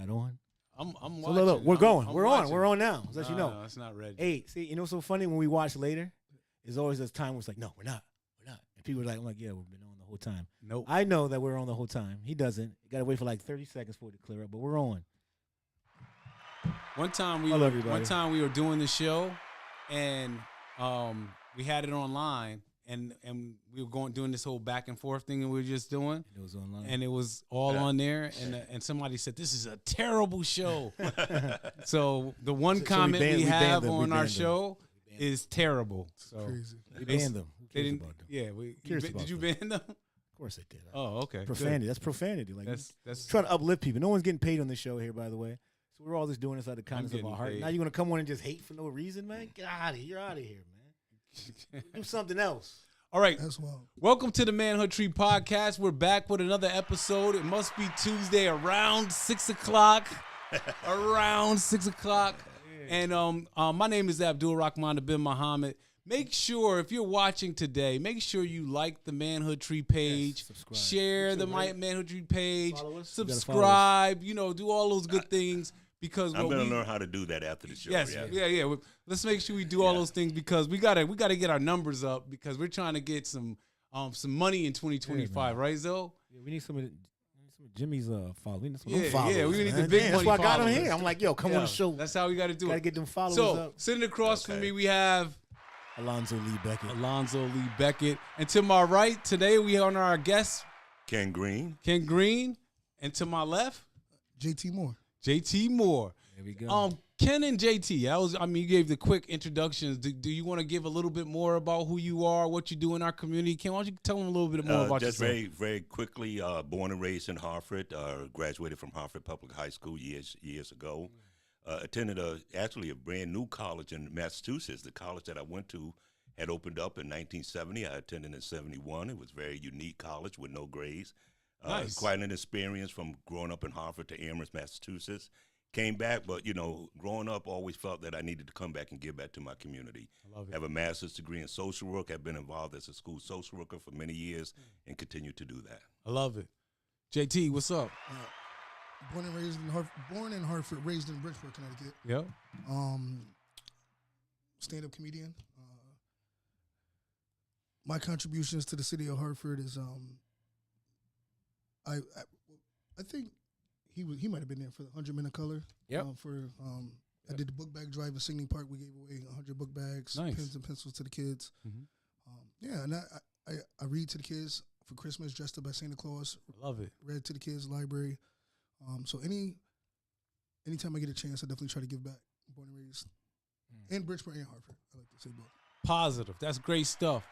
Not on. I'm So watching. look, we're going. I'm We're watching. on. We're on now. Let you know. No, it's not ready. Hey, see, you know what's so funny when we watch later? There's always this time where it's like, no, we're not. We're not. And people are like, I'm like, yeah, we've been on the whole time. Nope. I know that we're on the whole time. He doesn't. You got to wait for like 30 seconds for it to clear up, but we're on. One time Hello, everybody. we were doing the show, and we had it online, and we were doing this whole back and forth thing, and we were just doing. It was online. And it was all on there, and somebody said this is a terrible show. So the one comment we have on our show is terrible. So Crazy. We banned them. they didn't. About them? Yeah, did you ban them? Of course they did. Oh, okay. Profanity. Good. That's profanity. Like That's trying to uplift people. No one's getting paid on this show here, by the way. So we're all just doing this out of the kindness of getting our heart. paid. Now you're gonna come on and just hate for no reason, man? Get out of here. You're out of here, man. Do something else. all right. That's wild. Welcome to the Manhood Tree Podcast. We're back with another episode. It must be Tuesday around 6 o'clock. Around 6 o'clock. And my name is Abdul Rahman bin Muhammad. Make sure, if you're watching today, make sure you like the Manhood Tree page, subscribe. share the Manhood Tree page, Follow us. You gotta subscribe, do all those good things. Because I'm going to learn how to do that after the show. Yes, yeah. Let's make sure we do all those things because we gotta get our numbers up because we're trying to get some money in 2025, right, Zoe? Yeah, we need some of Jimmy's followers. We need some Yeah, followers, yeah, we need man. the big Damn, money That's why I got him followers. here. I'm like, yo, come on the show. That's how we got to do Gotta it. get them followers So up. sitting across from Okay. me, we have Alonzo Lee Beckett. Alonzo Lee Beckett, and to my right today we honor our guest Ken Green. Ken Green, and to my left JT Moore. JT Moore. There we go. Ken and JT, you gave the quick introductions. Do you want to give a little bit more about who you are, what you do in our community? Ken, why don't you tell them a little bit more about Just yourself? very, very quickly, born and raised in Hartford, graduated from Hartford Public High School years ago. Attended actually a brand new college in Massachusetts. The college that I went to had opened up in 1970. I attended in 71. It was a very unique college with no grades. Nice. Quite an experience from growing up in Hartford to Amherst, Massachusetts. Came back, but, growing up, always felt that I needed to come back and give back to my community. I love it. Have a master's degree in social work. I've been involved as a school social worker for many years and continue to do that. I love it. JT, what's up? Born in Hartford, raised in Bridgeport, Connecticut. Yep. Stand-up comedian. My contributions to the city of Hartford is I think he might have been there for the 100 Men of Color. Yep. I did the book bag drive in Signing Park. We gave away 100 book bags, Nice. pens and pencils to the kids. Mhm. And I read to the kids for Christmas, dressed up as Santa Claus. I love it. Read to the kids' library. So anytime I get a chance, I definitely try to give back. Born and raised in Bridgeport and Hartford. I like to say both. Positive. That's great stuff.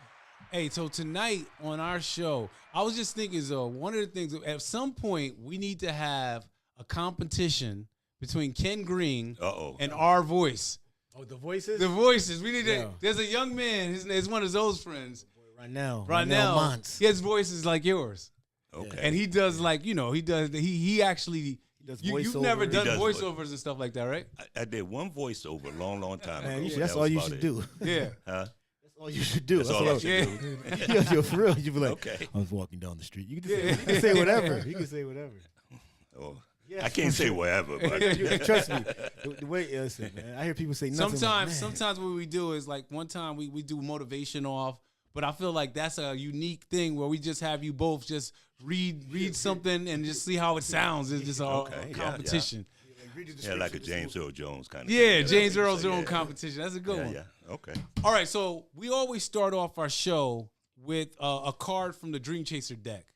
Hey, so tonight on our show, I was just thinking, one of the things, at some point, we need to have a competition between Ken Green and our voice. Oh, the voices? The voices. We need Yeah. to. There's a young man. His one of those friends. Right now. Ronell. He has voices like yours. Okay. And he does he actually. does You've voiceover. never done He does voiceovers and stuff like that, right? I did one voiceover a long, long time Man, ago. that's That all was you about should it. do. Yeah. Huh? That's all you should do. That's all I should Yeah. do. Yo, for real. You be like, Okay. I was walking down the street. You can say whatever. You can say whatever. Oh, Yeah, I can't say whatever, but Trust me. The way, listen, man. I hear people say nothing. Sometimes what we do is like one time we do motivation off, but I feel like that's a unique thing where we just have you both just read something and just see how it sounds. It's just a yeah, competition. yeah, like a James Earl Jones kind of Yeah, thing. James Earl's Yeah, own yeah. competition. That's a good one. Yeah, okay. All right, so we always start off our show with a card from the Dream Chaser deck.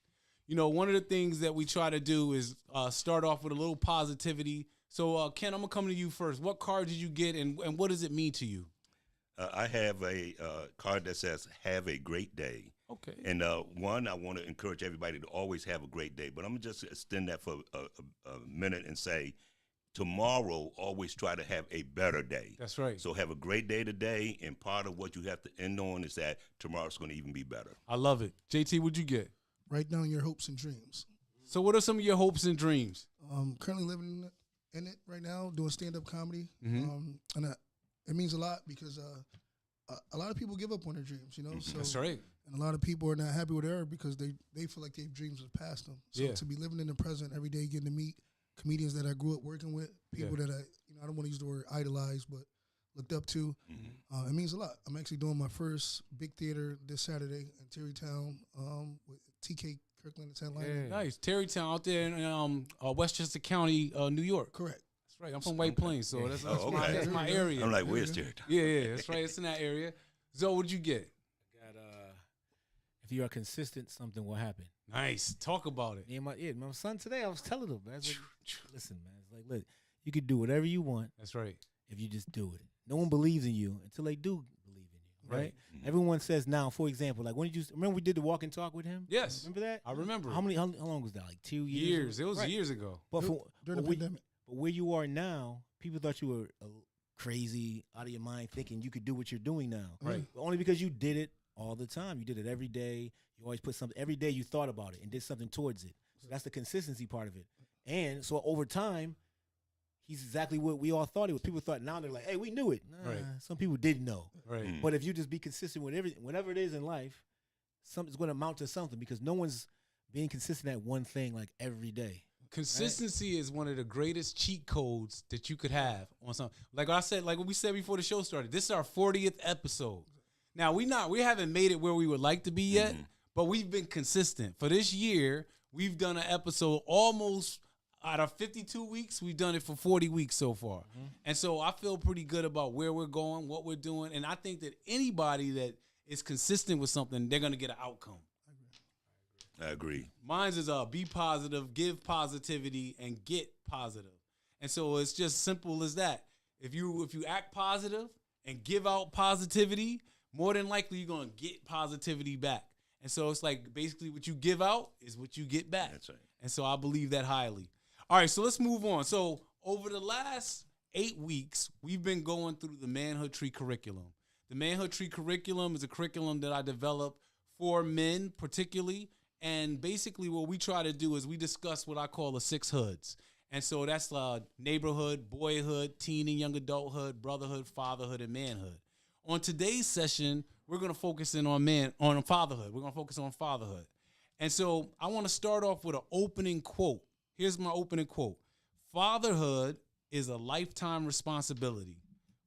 One of the things that we try to do is start off with a little positivity. So, Ken, I'm going to come to you first. What card did you get, and what does it mean to you? I have a card that says, have a great day. Okay. And one, I want to encourage everybody to always have a great day. But I'm going to just extend that for a minute and say, tomorrow, always try to have a better day. That's right. So have a great day today, and part of what you have to end on is that tomorrow's going to even be better. I love it. JT, what'd you get? Write down your hopes and dreams. So what are some of your hopes and dreams? Currently living in it right now, doing stand-up comedy. Mhm. And it means a lot because a lot of people give up on their dreams, So, That's right. and a lot of people are not happy with their because they feel like their dreams have passed them. So Yeah. to be living in the present every day, getting to meet comedians that I grew up working with, people that I don't want to use the word idolize, but looked up to. It means a lot. I'm actually doing my first big theater this Saturday in Terrytown with TK Kirkland and St. Lightning. Nice. Terrytown out there in Westchester County, New York. Correct. That's right. I'm from White Plains, so that's okay. that's my area. I'm like, where's Terrytown? Yeah, that's right. It's in that area. Zoe, what'd you get? Got if you are consistent, something will happen. Nice. Talk about it. Me and my son today, I was telling him, man, like, listen, man, it's like, look, you could do whatever you want. That's right. If you just do it. No one believes in you until they do believe in you, right? Mm-hmm. Everyone says now, for example, like when did you remember we did the walk and talk with him? Yes. Remember that? I remember. How long was that? Like 2 years? It was Right. years ago. But During the pandemic. But where you are now, people thought you were crazy, out of your mind, thinking you could do what you're doing now. Right. But only because you did it all the time. You did it every day. You always put something, every day you thought about it and did something towards it. So that's the consistency part of it. And so over time, he's exactly what we all thought he was. People thought now they're like, hey, we knew it. Nah, Right. Some people didn't know. Right. But if you just be consistent with whatever it is in life, something's going to amount to something because no one's being consistent at one thing like every day. Consistency is one of the greatest cheat codes that you could have on something. Like I said, like what we said before the show started, this is our 40th episode. Now we haven't made it where we would like to be yet, but we've been consistent. For this year, we've done an episode almost out of 52 weeks, we've done it for 40 weeks so far. And so I feel pretty good about where we're going, what we're doing. And I think that anybody that is consistent with something, they're going to get an outcome. I agree. Mine's is be positive, give positivity, and get positive. And so it's just simple as that. If you act positive and give out positivity, more than likely you're going to get positivity back. And so it's like basically what you give out is what you get back. That's right. And so I believe that highly. All right, so let's move on. So over the last 8 weeks, we've been going through the Manhood Tree curriculum. The Manhood Tree curriculum is a curriculum that I developed for men particularly. And basically what we try to do is we discuss what I call the 6 hoods. And so that's neighborhood, boyhood, teen and young adulthood, brotherhood, fatherhood, and manhood. On today's session, we're going to focus in on fatherhood. We're going to focus on fatherhood. And so I want to start off with an opening quote. Here's my opening quote. Fatherhood is a lifetime responsibility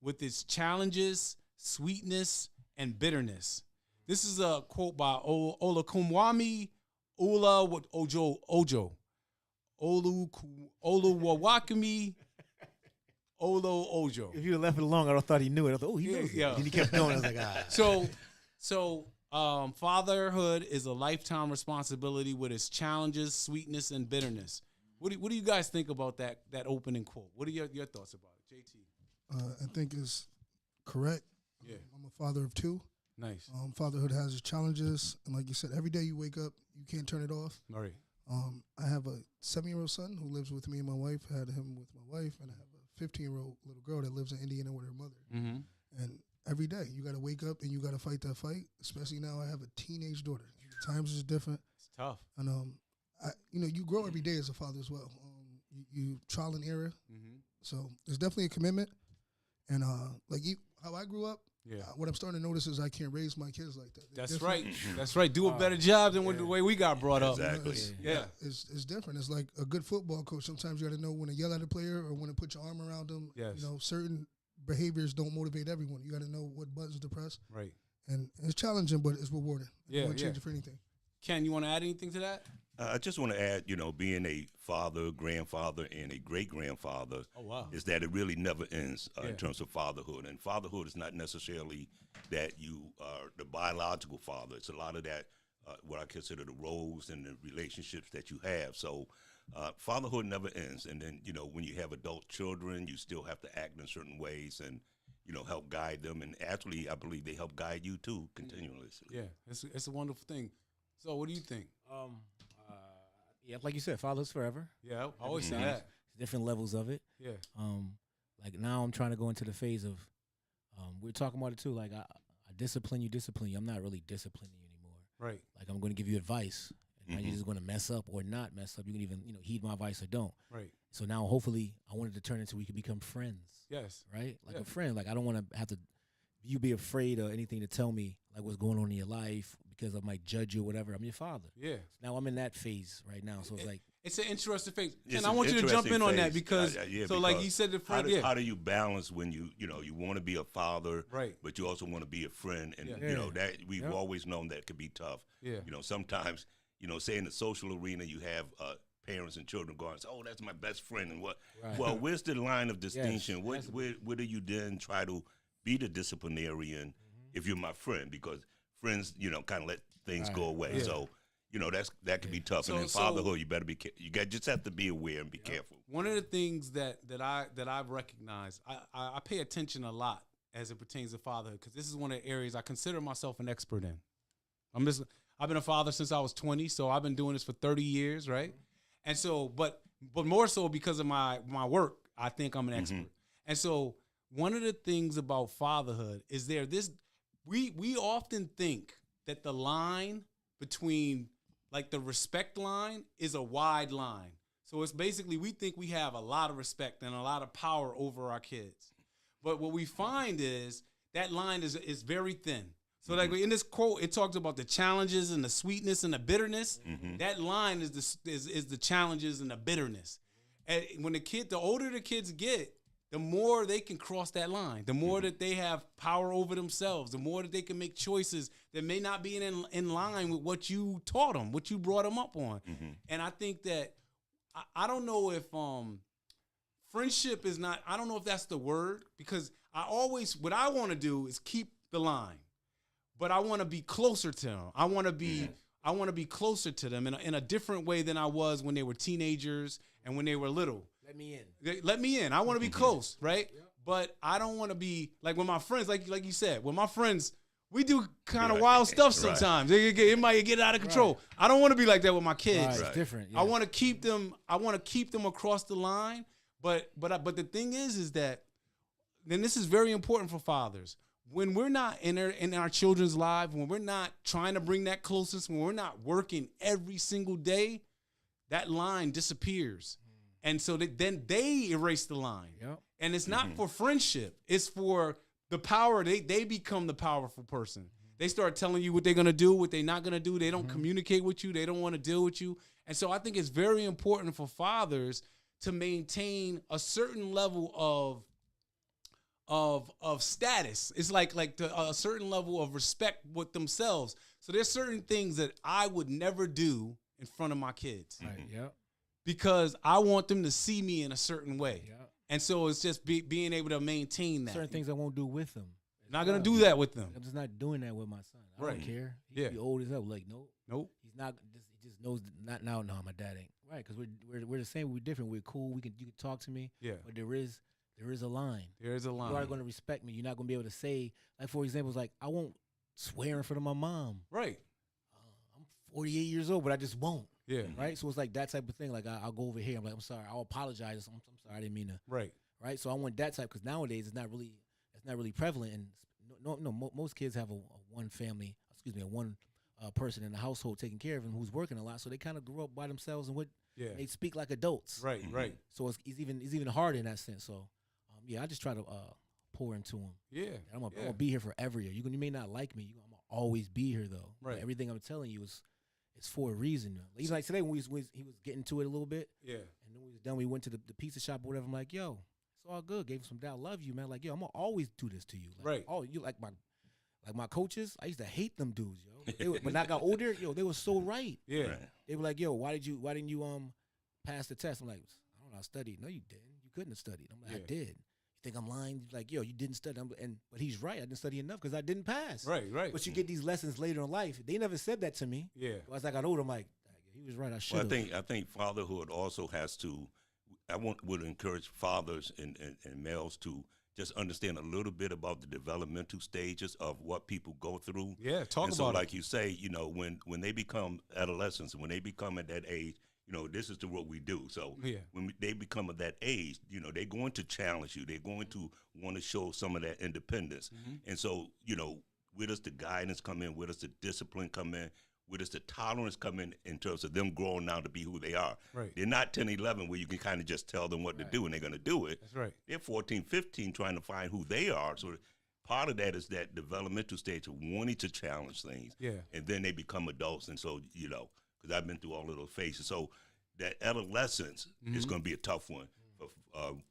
with its challenges, sweetness, and bitterness. This is a quote by Olakunwami Ula Ojo. Oluwawakami Olo Ojo. If you had left it alone, I would have thought he knew it. I thought, oh, he knows Yeah. it. And he kept going. I was like, ah. So fatherhood is a lifetime responsibility with its challenges, sweetness, and bitterness. What do you guys think about that opening quote? What are your thoughts about it, JT? I think it's correct. Yeah. I'm a father of 2. Nice. Fatherhood has its challenges, and like you said, every day you wake up, you can't turn it off. All right. I have a 7-year-old son who lives with me and my wife. Had him with my wife, and I have a 15-year-old little girl that lives in Indiana with her mother. Mm-hmm. And every day you got to wake up and you got to fight that fight. Especially now, I have a teenage daughter. Times is different, It's tough. and you grow every day as a father as well. You trial and error, Mm-hmm. so there's definitely a commitment. And how I grew up, Yeah. what I'm starting to notice is I can't raise my kids like that. They're That's different. right. That's right. Do a better job than the way we got brought up. Exactly. Yeah. It's different. It's like a good football coach. Sometimes you got to know when to yell at a player or when to put your arm around them. Yes. Certain behaviors don't motivate everyone. You got to know what buttons to press. Right. And it's challenging, but it's rewarding. Yeah, I wouldn't change yeah. it for anything. Ken, you want to add anything to that? I just want to add, being a father, grandfather, and a great-grandfather Oh, wow. is that it really never ends Yeah. in terms of fatherhood. And fatherhood is not necessarily that you are the biological father. It's a lot of that, what I consider the roles and the relationships that you have. So fatherhood never ends. And then, when you have adult children, you still have to act in certain ways and, help guide them. And actually, I believe they help guide you, too, continuously. Yeah. It's a wonderful thing. So what do you think? Yeah, like you said, fatherhood's forever. Yeah, I always say Mhm. that. Different levels of it. Yeah. Like now I'm trying to go into the phase of, we're talking about it too. Like I discipline you. I'm not really disciplining you anymore. Right. Like I'm going to give you advice, and now Mhm. you're just going to mess up or not mess up. You can even heed my advice or don't. Right. So now hopefully I wanted to turn into we could become friends, Yes. right? Like Yeah. a friend. Like I don't want to have to you be afraid of anything to tell me like what's going on in your life because I might judge you or whatever. I'm your father. Yeah. Now I'm in that phase right now. So it's like It's an interesting phase. It's And I an want you to jump in on that phase. because, so like you said, how do you balance when you want to be a father, right? But you also want to be a friend, and that we've always known that could be tough. Yeah. Sometimes say in the social arena you have parents and children going, oh, that's my best friend, and what? Right. Well, where's the line of distinction? Yes, where do you then try to be the disciplinarian if you're my friend? Because friends, kind of let things go away. Yeah. So. That can be tough, So, and in fatherhood, you better be. Just have to be aware and be careful. One of the things that I've recognized, I pay attention a lot as it pertains to fatherhood because this is one of the areas I consider myself an expert in. I've been a father since I was 20, so I've been doing this for 30 years, right? And so, but more so because of my work, I think I'm an expert. And so, one of the things about fatherhood is we often think that the line between like the respect line is a wide line. So it's basically we think we have a lot of respect and a lot of power over our kids. But what we find is that line is very thin. So like in this quote, it talks about the challenges and the sweetness and the bitterness. That line is the challenges and the bitterness. And when the older the kids get, the more they can cross that line, the more that they have power over themselves, the more that they can make choices that may not be in line with what you taught them, what you brought them up on. And I think that, I don't know if friendship is not, I don't know if that's the word, because what I want to do is keep the line, but I want to be closer to them. I want to be closer to them in a different way than I was when they were teenagers and when they were little. Let me in. I want to be close, right? Yep. But I don't want to be like when my friends, like you said, when my friends, we do kind of wild stuff sometimes. It might get out of control. Right. I don't want to be like that with my kids. It's different. Yeah. I want to keep them. I want to keep them across the line. But the thing is that, and this is very important for fathers. When we're not in our children's lives, when we're not trying to bring that closeness, when we're not working every single day, that line disappears. And so then they erase the line. Yep. And it's not for friendship. It's for the power. They become the powerful person. They start telling you what they're going to do, what they're not going to do. They don't communicate with you. They don't want to deal with you. And so I think it's very important for fathers to maintain a certain level of status. It's like a certain level of respect with themselves. So there's certain things that I would never do in front of my kids. Right. Yep. Because I want them to see me in a certain way. Yeah. And so it's just being able to maintain that. Certain things I won't do with them. Not going to do that with them. I'm just not doing that with my son. I don't care. He's old as hell. Like, nope. He's not. He just knows not now. No, my dad ain't. Right, because we're the same. We're different. We're cool. You can talk to me. Yeah. But there is a line. There is a line. You are going to respect me. You're not going to be able to say, like, for example, it's like, I won't swear in front of my mom. Right. I'm 48 years old, but I just won't. Yeah. Right. So it's like that type of thing. Like I'll go over here. I'm like, I'm sorry. I'll apologize. I'm sorry. I didn't mean to. Right. Right. So I want that type because nowadays it's not really prevalent. And most kids have a one person in the household taking care of him who's working a lot. So they kind of grew up by themselves and they speak like adults. Right. Right. So it's even harder in that sense. So I just try to pour into him. Yeah. I'm gonna be here forever. You may not like me. I'm gonna always be here though. Right. But everything I'm telling you is. It's for a reason. Even like today when he was getting to it a little bit. Yeah. And then we was done. We went to the pizza shop or whatever. I'm like, yo, it's all good. Gave him some down. Love you, man. Like, yo, I'm gonna always do this to you. Like, right. Oh, you like my coaches? I used to hate them dudes, yo. But when I got older, yo, they were so right. Yeah. Right. They were like, yo, why didn't you pass the test? I'm like, I don't know. I studied. No, you didn't. You couldn't have studied. I'm like, I did. You think I'm lying? Like, yo, you didn't study. But he's right. I didn't study enough because I didn't pass. Right. But you get these lessons later in life. They never said that to me. Yeah. As I got older, I'm like. He was right. I should. Well, I think fatherhood also has to. Would encourage fathers and males to just understand a little bit about the developmental stages of what people go through. Yeah, talk about so, it. Like you say, when they become adolescents, when they become at that age, this is what we do. So when they become of that age, they're going to challenge you. They're going to want to show some of that independence. And so, where does the guidance come in? Where does the discipline come in? Where does the tolerance come in terms of them growing now to be who they are? Right. They're not 10, 11 where you can kind of just tell them what to do and they're going to do it. That's right. They're 14, 15 trying to find who they are. So part of that is that developmental stage of wanting to challenge things. Yeah. And then they become adults. And so, because I've been through all of those phases. So that adolescence is going to be a tough one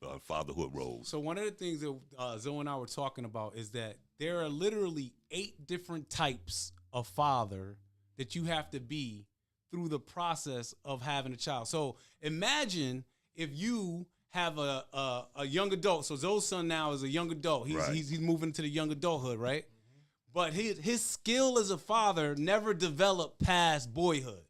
for fatherhood roles. So one of the things that Zoe and I were talking about is that there are literally 8 different types of father that you have to be through the process of having a child. So imagine if you have a young adult. So Zoe's son now is a young adult. He's moving to the young adulthood, right? But his skill as a father never developed past boyhood.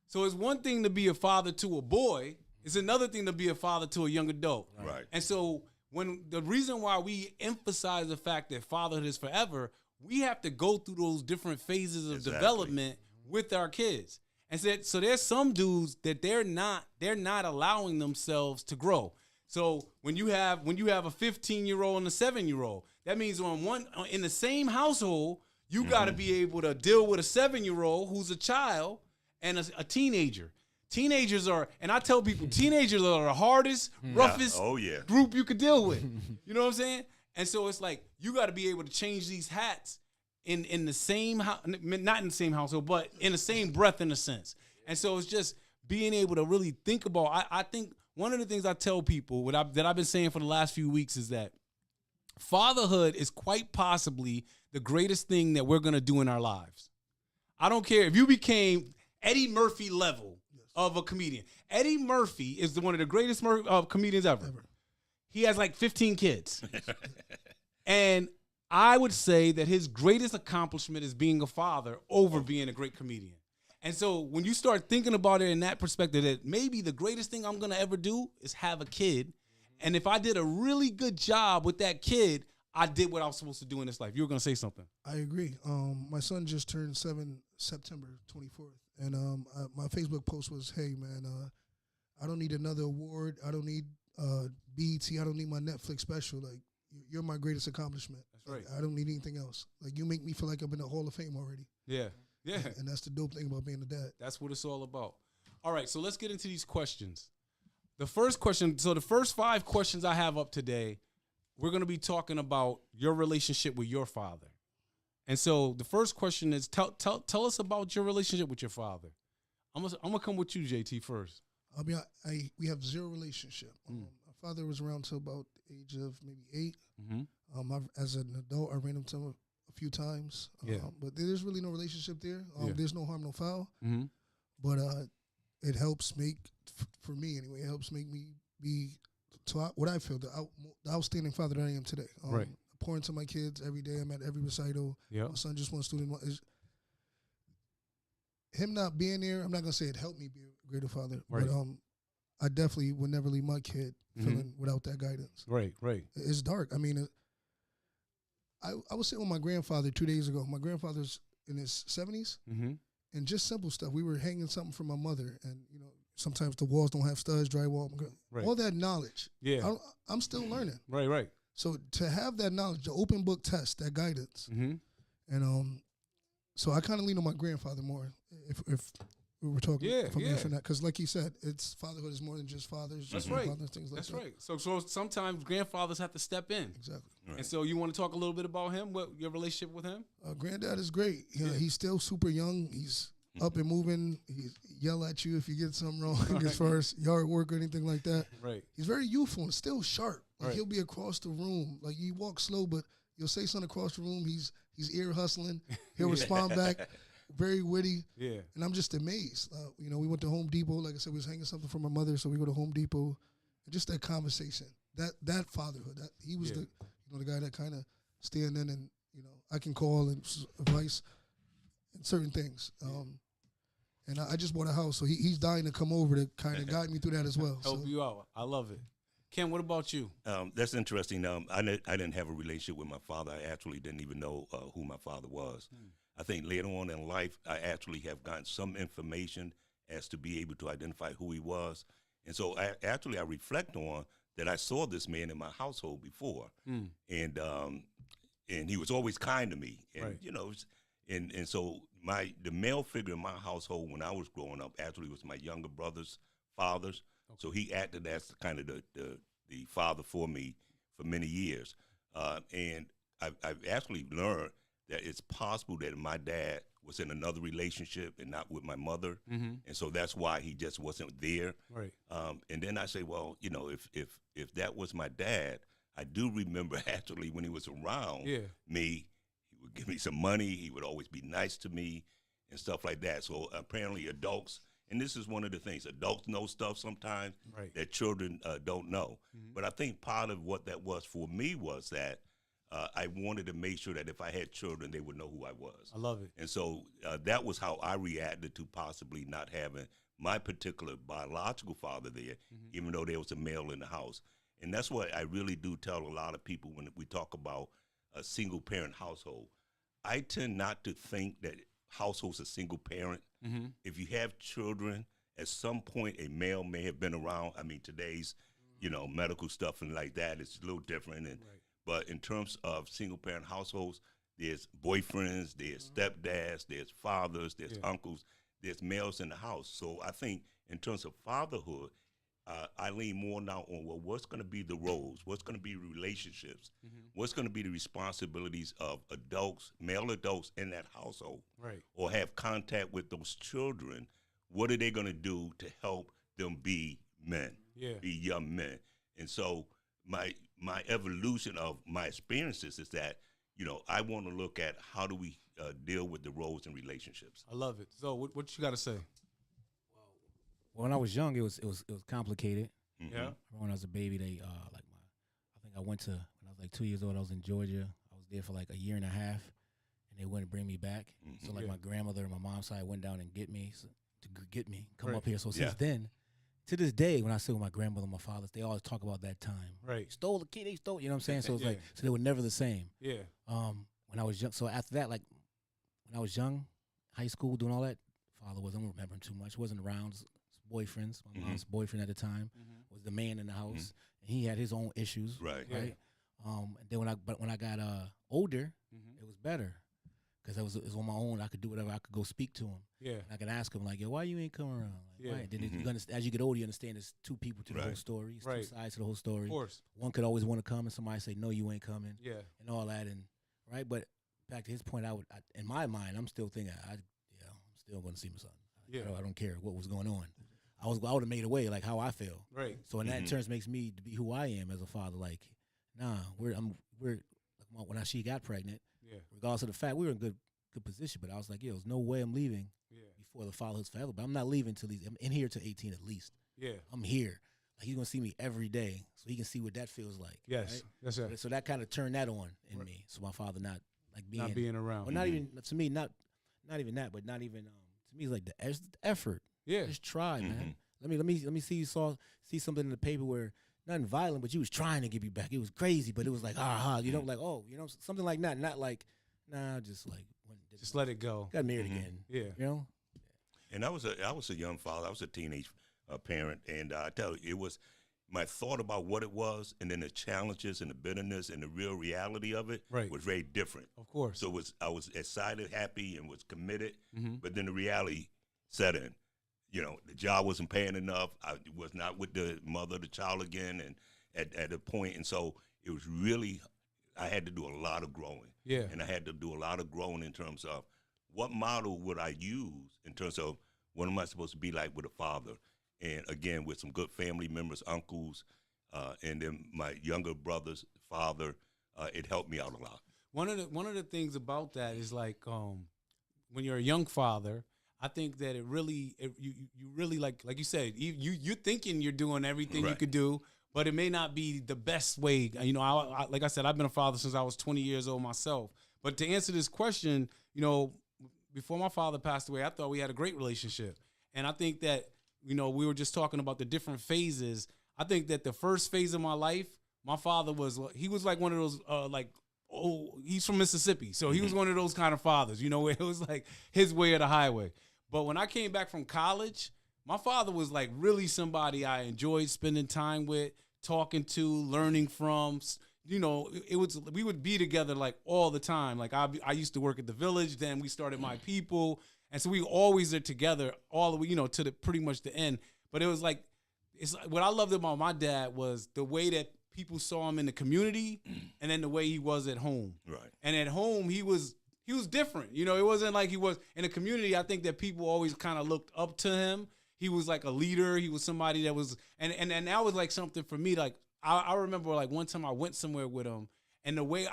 So it's one thing to be a father to a boy. It's another thing to be a father to a young adult. Right. And so the reason why we emphasize the fact that fatherhood is forever, we have to go through those different phases of development with our kids. And so there's some dudes that they're not allowing themselves to grow. So when you have a 15-year-old and a 7-year-old, that means in the same household, you got to be able to deal with a 7-year-old who's a child and a teenager. Teenagers are, and I tell people, teenagers are the hardest, roughest group you could deal with. You know what I'm saying? And so it's like you got to be able to change these hats in the same house, not in the same household, but in the same breath, in a sense. And so it's just being able to really think about. I think one of the things I tell people that I've been saying for the last few weeks is that fatherhood is quite possibly the greatest thing that we're gonna do in our lives. I don't care if you became Eddie Murphy level of a comedian. Eddie Murphy is one of the greatest comedians ever. He has like 15 kids. And I would say that his greatest accomplishment is being a father over being a great comedian. And so when you start thinking about it in that perspective, that maybe the greatest thing I'm going to ever do is have a kid. And if I did a really good job with that kid, I did what I was supposed to do in this life. You were going to say something. I agree. My son just turned 7 September 24th. And my Facebook post was, hey, man, I don't need another award. I don't need BET. I don't need my Netflix special. Like, you're my greatest accomplishment. That's right. Like, I don't need anything else. Like, you make me feel like I'm in the Hall of Fame already. Yeah. Yeah. And that's the dope thing about being a dad. That's what it's all about. All right, so let's get into these questions. The first question, so the first 5 questions I have up today, we're going to be talking about your relationship with your father. And so the first question is, tell us about your relationship with your father. I'm gonna come with you, JT, first. We have 0 relationship. My father was around till about the age of maybe 8. As an adult, I ran into him a few times. But there's really no relationship there. There's no harm, no foul. But it helps make, for me anyway, it helps make me be, what I feel, the outstanding father that I am today. Right. I pour into my kids every day. I'm at every recital. Yep. My son just won student. Him not being there, I'm not going to say it helped me be a greater father. Right. But I definitely would never leave my kid feeling without that guidance. Right. It's dark. I mean, I was sitting with my grandfather 2 days ago. My grandfather's in his 70s. And just simple stuff. We were hanging something from my mother, and sometimes the walls don't have studs, drywall. Right. All that knowledge. Yeah. I'm still learning. Right. So to have that knowledge, the open book test, that guidance, and so I kind of lean on my grandfather more. If we were talking from answering that, because like you said, it's fatherhood is more than just fathers. That's right. Fathers, things like That's that. right. So sometimes grandfathers have to step in. Exactly. Right. And so you want to talk a little bit about him, what your relationship with him? Granddad is great. He's still super young. He's up and moving. He yell at you if you get something wrong as far as yard work or anything like that. Right. He's very youthful and still sharp. Like Right. he'll be across the room. Like you walk slow, but you'll say something across the room. He's ear hustling. He'll respond back. Very witty. Yeah. And I'm just amazed. We went to Home Depot. Like I said, we was hanging something for my mother, so we go to Home Depot. And just that conversation, that fatherhood. He was the guy that kind of stand in and I can call and advice and certain things. And I just bought a house, so he's dying to come over to kind of guide me through that as well. Help you out. I love it. Ken, what about you? That's interesting. I didn't have a relationship with my father. I actually didn't even know who my father was. I think later on in life, I actually have gotten some information as to be able to identify who he was. And so I reflect on that I saw this man in my household before. And he was always kind to me. And, Right. and so the male figure in my household when I was growing up actually was my younger brother's fathers. Okay. So he acted as kind of the father for me for many years. And I've actually learned that it's possible that my dad was in another relationship and not with my mother, Mm-hmm. and so that's why he just wasn't there. Right. And then I say, well, you know, if that was my dad, I do remember actually when he was around Yeah. me, he would give me some money. He would always be nice to me and stuff like that. So apparently adults, and this is one of the things, adults know stuff sometimes Right. that children don't know. Mhm. But I think part of what that was for me was that I wanted to make sure that if I had children, they would know who I was. I love it. And so that was how I reacted to possibly not having my particular biological father there, Mhm. even though there was a male in the house. And that's what I really do tell a lot of people when we talk about a single parent household. I tend not to think that households are single parent. Mm-hmm. If you have children, at some point a male may have been around. I mean, today's, you know, medical stuff and like that, it's a little different. And Right. but in terms of single parent households, there's boyfriends, there's stepdads, there's fathers, there's Yeah. uncles, there's males in the house. So I think in terms of fatherhood, I lean more now on, well, what's going to be the roles? What's going to be relationships? Mhm. What's going to be the responsibilities of adults, male adults in that household, Right. or have contact with those children? What are they going to do to help them be men, Yeah. be young men? And so my evolution of my experiences is that, you know, I want to look at how do we deal with the roles and relationships. I love it. So what you got to say? When I was young, it was complicated. Mhm. Yeah. When I was a baby, they I think I went to when I was like 2 years old. I was in Georgia. I was there for like a year and a half, and they wouldn't bring me back. So like Yeah. my grandmother and my mom's side went down and get me come Right. up here. So Yeah. since then, to this day, when I sit with my grandmother and my father, they always talk about that time. Right. Stole the kid. They stole. You know what I'm saying? So it's Yeah. like they were never the same. Yeah. When I was young, so after that, like when I was young, high school, doing all that, father wasn't, I don't remember him too much. Wasn't around. Boyfriends. My Mhm. mom's boyfriend at the time Mhm. was the man in the house, and he had his own issues. Right. Yeah. Right. And then when I got older, Mhm. it was better because it was on my own. I could do whatever. I could go speak to him. Yeah. I could ask him like, "Yo, why you ain't coming around?" Like, Yeah. why? Then Mhm. you understand, as you get older, you understand there's two people to the whole Right. story. It's Right. two sides to the whole story. Of course. One could always want to come, and somebody say, "No, you ain't coming," Yeah. and all that, and right. But back to his point, in my mind, I'm still thinking, I'm still going to see my son. Yeah. I don't care what was going on. I would have made a way, like how I feel. Right. So in that Mhm. terms makes me to be who I am as a father. Like, nah, we're when she got pregnant, Yeah. regardless of the fact we were in good position, but I was like, yo, there's no way I'm leaving Yeah. before the fatherhood's forever. But I'm not leaving till I'm in here till 18 at least. Yeah. I'm here. Like he's gonna see me every day, so he can see what that feels like. Yes. right? That's right. So that kind of turned that on in Right. me. So my father not like being, Not being around. well, not even to me, not even that, but not even to me, it's like the effort. Yeah. Just try, man. Mhm. Let me see see something in the paper where nothing violent, but you was trying to get me back. It was crazy, but it was like you know, like something like that. Not like just like Just let it go. got married Mhm. again. Yeah. You know, And I was a young father. I was a teenage parent, and I tell you, it was my thought about what it was, and then the challenges and the bitterness and the real reality of it Right. was very different. Of course. So I was excited, happy, and was committed, Mhm. but then the reality set in. You know, the job wasn't paying enough. I was not with the mother of the child again, and at a point, and so it was really, I had to do a lot of growing. Yeah. And I had to do a lot of growing in terms of what model would I use in terms of what am I supposed to be like with a father? And again, with some good family members, uncles, and then my younger brother's father, it helped me out a lot. One of the things about that is like when you're a young father, I think that you really like you said, you're thinking you're doing everything you Right. could do, but it may not be the best way. You know, I like I said, I've been a father since I was 20 years old myself. But to answer this question, you know, before my father passed away, I thought we had a great relationship, and I think that, you know, we were just talking about the different phases. I think that the first phase of my life, my father was like one of those he's from Mississippi, so he was one of those kind of fathers, you know, where it was like his way or the highway. But when I came back from college, my father was like really somebody I enjoyed spending time with, talking to, learning from. You know, we would be together like all the time. Like I used to work at the Village, then we started My People, and so we always are together all the way, you know, to the pretty much the end. But it was like what I loved about my dad was the way that people saw him in the community, and then the way he was at home. Right. And at home, he was he was different. You know, it wasn't like he was in the community. I think that people always kind of looked up to him. He was like a leader. He was somebody that was, and that was like something for me. Like I remember like one time I went somewhere with him, and the way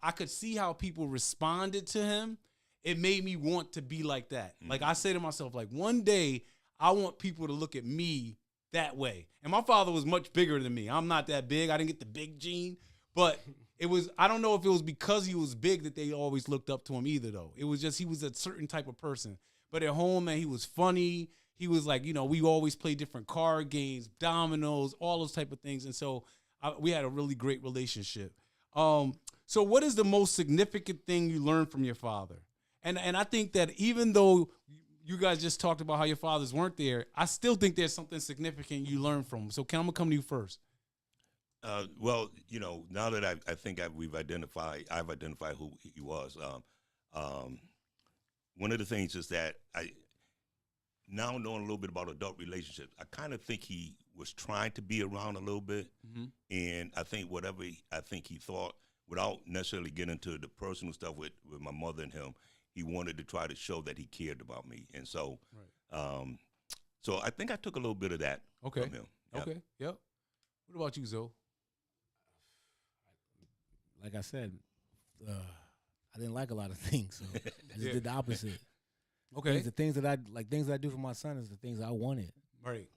I could see how people responded to him, it made me want to be like that. Like I say to myself, like one day I want people to look at me that way. And my father was much bigger than me. I'm not that big. I didn't get the big gene, but it was, I don't know if it was because he was big that they always looked up to him either though. It was just, he was a certain type of person. But at home, man, he was funny. He was like, you know, we always played different card games, dominoes, all those type of things. And so we had a really great relationship. So what is the most significant thing you learned from your father? And I think that even though you guys just talked about how your fathers weren't there, I still think there's something significant you learned from him. So I'm gonna come to you first. Well, you know, now that I've identified who he was. One of the things is that now knowing a little bit about adult relationships, I kind of think he was trying to be around a little bit, and I think whatever he thought, without necessarily getting into the personal stuff with my mother and him, he wanted to try to show that he cared about me, and so, so I think I took a little bit of that from him. Okay, yep. What about you, Zoe? Like I said, I didn't like a lot of things, so I just did the opposite. Okay. The things that I do for my son is the things I wanted. Right.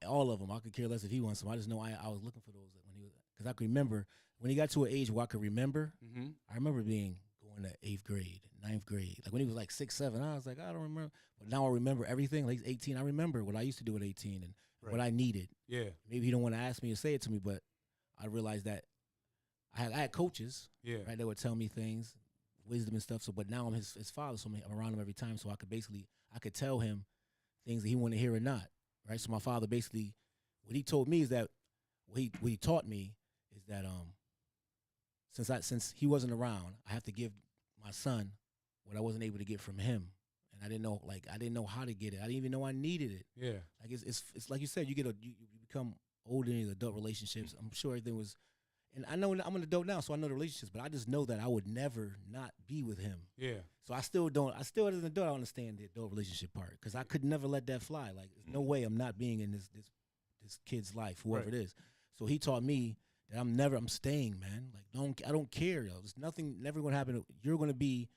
All of them. I could care less if he wants them. I just know I was looking for those when he was, because I could remember when he got to an age where I could remember. I remember going to 8th grade, 9th grade. Like when he was like 6, 7, I was like, I don't remember. But now I remember everything. Like he's 18. I remember what I used to do at 18 and what I needed. Yeah. Maybe he don't want to ask me or say it to me, but I realized that I had coaches. Yeah. Right. They would tell me things, wisdom and stuff. So, but now I'm his father, so I'm around him every time. So I could tell him things that he wanted to hear or not. Right. So my father basically, what he told me is that what he taught me is that since he wasn't around, I have to give my son what I wasn't able to get from him, and I didn't know how to get it. I didn't even know I needed it. Yeah. Like it's like you said, you become older in adult relationships. I'm sure everything was. And I know I'm an adult now, so I know the relationships, but I just know that I would never not be with him. Yeah. So I still as an adult, I understand the adult relationship part, because I could never let that fly. Like, there's no way I'm not being in this kid's life, whoever it is. So he taught me that I'm staying, man. Like, I don't care, yo. There's nothing, never gonna happen. You're gonna be,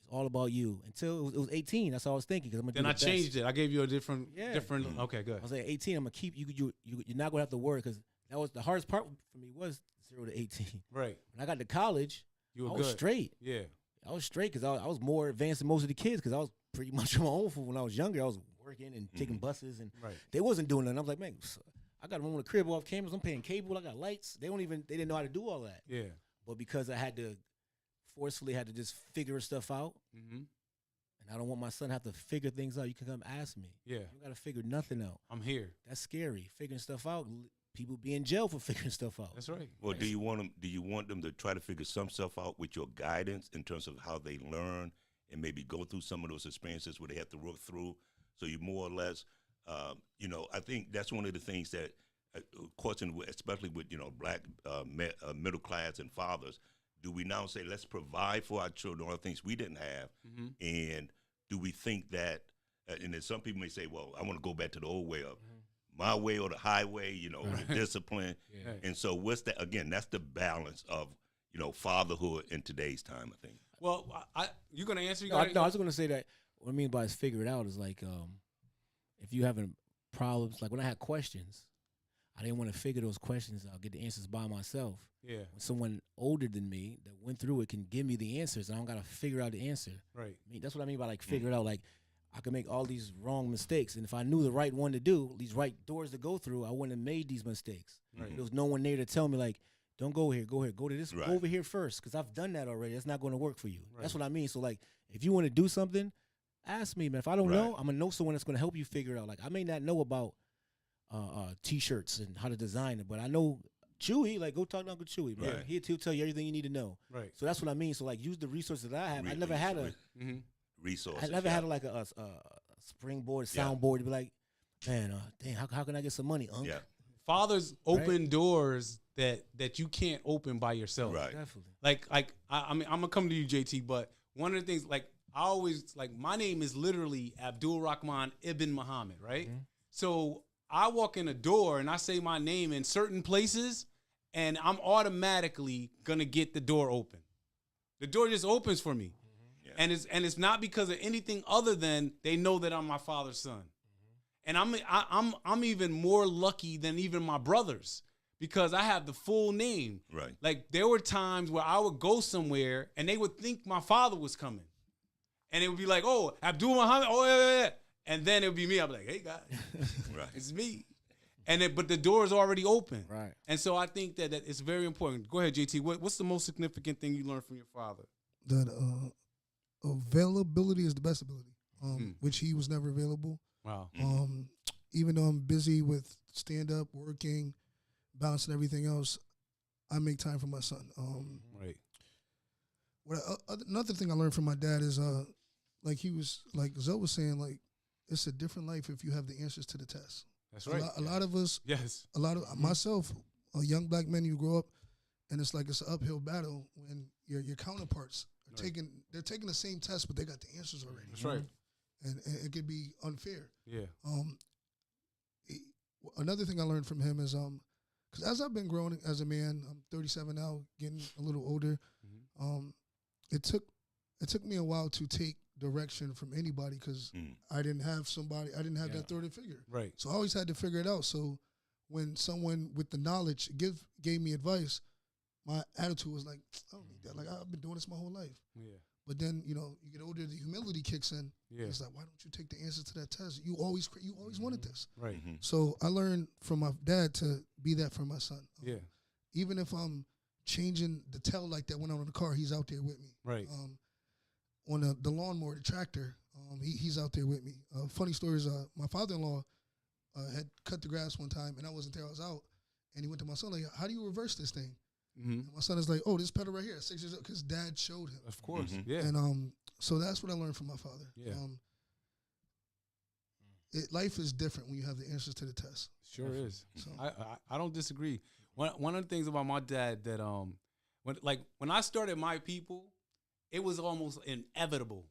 it's all about you. Until it was 18, that's all I was thinking. Cause I'm gonna then I changed it. I gave you a different. Okay, good. I was like 18. I'm gonna keep you. You're not gonna have to worry, because that was the hardest part for me, was 0 to 18. Right. When I got to college, I was straight. Yeah. I was straight because I was more advanced than most of the kids, because I was pretty much on my own. When I was younger, I was working and taking buses, and they wasn't doing nothing. I was like, man, I got them on the crib off cameras. I'm paying cable. I got lights. They didn't know how to do all that. Yeah. But because I had to just figure stuff out, and I don't want my son to have to figure things out. You can come ask me. Yeah. You got to figure nothing out. I'm here. That's scary. Figuring stuff out. People be in jail for figuring stuff out. That's right. Well, do you want them to try to figure some stuff out with your guidance in terms of how they learn and maybe go through some of those experiences where they have to work through? So you more or less, I think that's one of the things that, question, especially with black middle class and fathers, do we now say, let's provide for our children all the things we didn't have, and do we think that? And then some people may say, well, I want to go back to the old way of. My way or the highway, the discipline. Yeah. And so what's that? Again, that's the balance of, fatherhood in today's time, I think. Well, you going to answer? No, I was going to say that what I mean by figure it out is like, if you having problems, like when I had questions, I didn't want to figure those questions out, get the answers by myself. Yeah. When someone older than me that went through it can give me the answers, I don't got to figure out the answer. Right. I mean, that's what I mean by like figure it out. Like, I could make all these wrong mistakes, and if I knew the right one to do, these right doors to go through, I wouldn't have made these mistakes. Right. There was no one there to tell me, like, don't go here, go to this, go over here first, because I've done that already. That's not going to work for you. Right. That's what I mean. So, like, if you want to do something, ask me, man. If I don't know, I'm going to know someone that's going to help you figure it out. Like, I may not know about T-shirts and how to design it, but I know Chewy, like, go talk to Uncle Chewy, man. Right. He'll tell you everything you need to know. Right. So that's what I mean. So, like, use the resources that I have. I never had a resources. I never had like a springboard, soundboard to be like, man, damn, how can I get some money, Unc? Yeah. Fathers open doors that you can't open by yourself. Right. Definitely. Like I mean, I'm gonna come to you, JT, but one of the things, like, I always, like, my name is literally Abdul Rahman Ibn Muhammad, right? So I walk in a door and I say my name in certain places, and I'm automatically gonna get the door open. The door just opens for me. Yeah. And it's not because of anything other than they know that I'm my father's son. And I'm even more lucky than even my brothers because I have the full name. Right. Like, there were times where I would go somewhere and they would think my father was coming. And it would be like, oh, Abdul Muhammad, oh, yeah. And then it would be me. I'd be like, hey, guys, right. It's me. But the door is already open. Right. And so I think that it's very important. Go ahead, JT. What's the most significant thing you learned from your father? That availability is the best ability, which he was never available. Wow. Even though I'm busy with stand-up, working, balancing everything else, I make time for my son. Right. Another thing I learned from my dad is, like Zoe was saying, like, it's a different life if you have the answers to the test. That's right. A lot of us, yes. A lot of myself, a young black man, you grow up, and it's like it's an uphill battle when your counterparts are they're taking the same test, but they got the answers already. That's right. And it could be unfair. Yeah. Another thing I learned from him is, because as I've been growing as a man, I'm 37 now, getting a little older. It took me a while to take direction from anybody because I didn't have that authority figure. Right. So I always had to figure it out. So when someone with the knowledge gave me advice, my attitude was like, I don't need that. Like, I've been doing this my whole life. Yeah. But then, you get older, the humility kicks in. Yeah. It's like, why don't you take the answers to that test? You always wanted this. Right. So I learned from my dad to be that for my son. Yeah. Even if I'm changing the tail light that went on in the car, he's out there with me. Right. On the lawnmower, the tractor, he's out there with me. Funny story is my father-in-law had cut the grass one time, and I wasn't there. I was out, and he went to my son like, "How do you reverse this thing?" And my son is like, "Oh, this pedal right here, 6 years old," because Dad showed him. Of course, yeah. And so that's what I learned from my father. Yeah. Life is different when you have the answers to the test. Sure is. So I don't disagree. One of the things about my dad that when I started my people, it was almost inevitable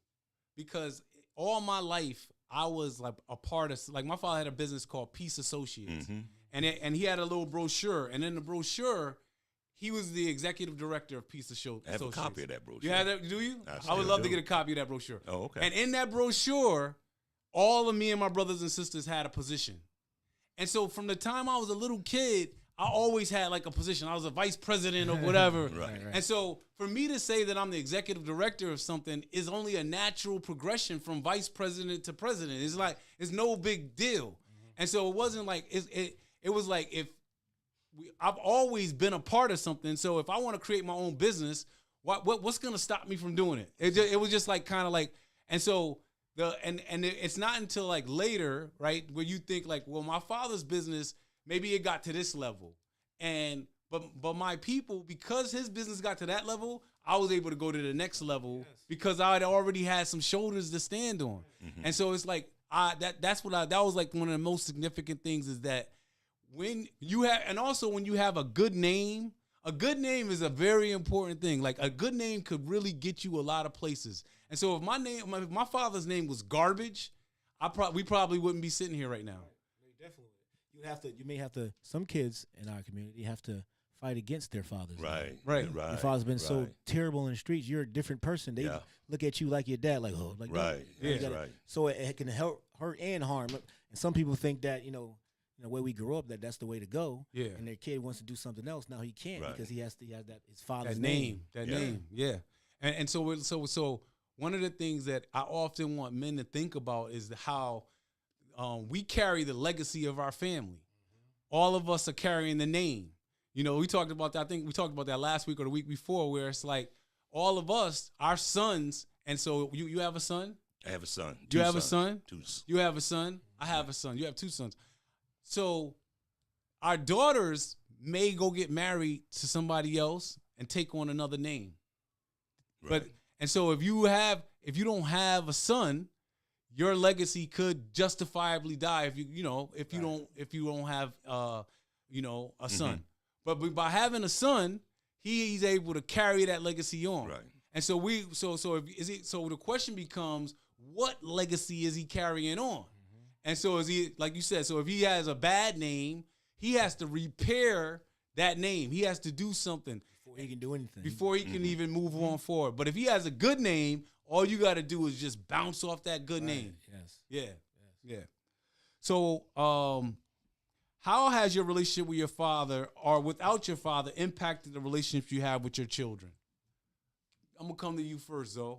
because all my life I was like a part of, like, my father had a business called Peace Associates, and he had a little brochure, and in the brochure he was the executive director of Peace Associates. I have a copy of that brochure. You have that? Do you? I would love to get a copy of that brochure. Oh, okay. And in that brochure, all of me and my brothers and sisters had a position, and so from the time I was a little kid, I always had like a position. I was a vice president or whatever. Right. And so for me to say that I'm the executive director of something is only a natural progression from vice president to president. It's like, it's no big deal. And so it wasn't like, it was like, I've always been a part of something. So if I want to create my own business, what's going to stop me from doing it? It was just like, kind of like, and so it's not until like later, right, where you think like, well, my father's business, maybe it got to this level, but my people, because his business got to that level, I was able to go to the next level because I had already had some shoulders to stand on, and so it's like that was like one of the most significant things is that when you have, and also when you have a good name is a very important thing. Like, a good name could really get you a lot of places, and so if my father's name was Garbage, we probably wouldn't be sitting here right now. Definitely. You may have to. Some kids in our community have to fight against their fathers. Right. Your father's been so terrible in the streets. You're a different person. They look at you like your dad, like, oh, like, right. Right. So it can hurt and harm. And some people think that the way we grew up, that's the way to go. Yeah. And their kid wants to do something else. Now he can't because he has that his father's name. That name. Yeah. And so one of the things that I often want men to think about is how we carry the legacy of our family. All of us are carrying the name. We talked about that. I think we talked about that last week or the week before, where it's like all of us, our sons. And so you have a son? I have a son. You have a son? Two. You have a son? I have a son. You have two sons. So our daughters may go get married to somebody else and take on another name. Right. And so if you don't have a son, your legacy could justifiably die if you don't have a son. But by having a son, he's able to carry that legacy on. Right. And so so the question becomes, what legacy is he carrying on? And so is he, like you said, so if he has a bad name, he has to repair that name. He has to do something before he can do anything. Before he can even move on forward. But if he has a good name, all you got to do is just bounce off that good name. Yes. Yeah. So, how has your relationship with your father or without your father impacted the relationships you have with your children? I'm gonna come to you first, Zoe.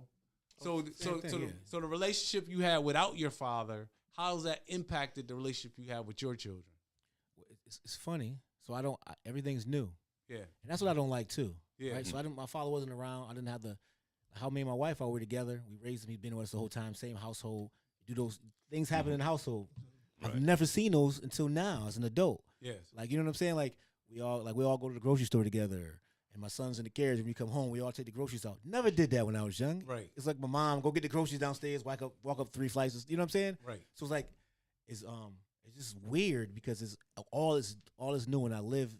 So the relationship you had without your father, how has that impacted the relationship you have with your children? It's funny. So everything's new. Yeah. And that's what I don't like too. Yeah. Right. So my father wasn't around. I didn't have how me and my wife were together. We raised him. He's been with us the whole time. Same household. Do those things happen in the household. Right. I've never seen those until now as an adult. Yes. Like, you know what I'm saying? Like we all go to the grocery store together. And my son's in the carriage. When we come home, we all take the groceries out. Never did that when I was young. Right. It's like my mom go get the groceries downstairs, walk up 3 flights. You know what I'm saying? Right. So it's like it's just weird because it's all is new and I live.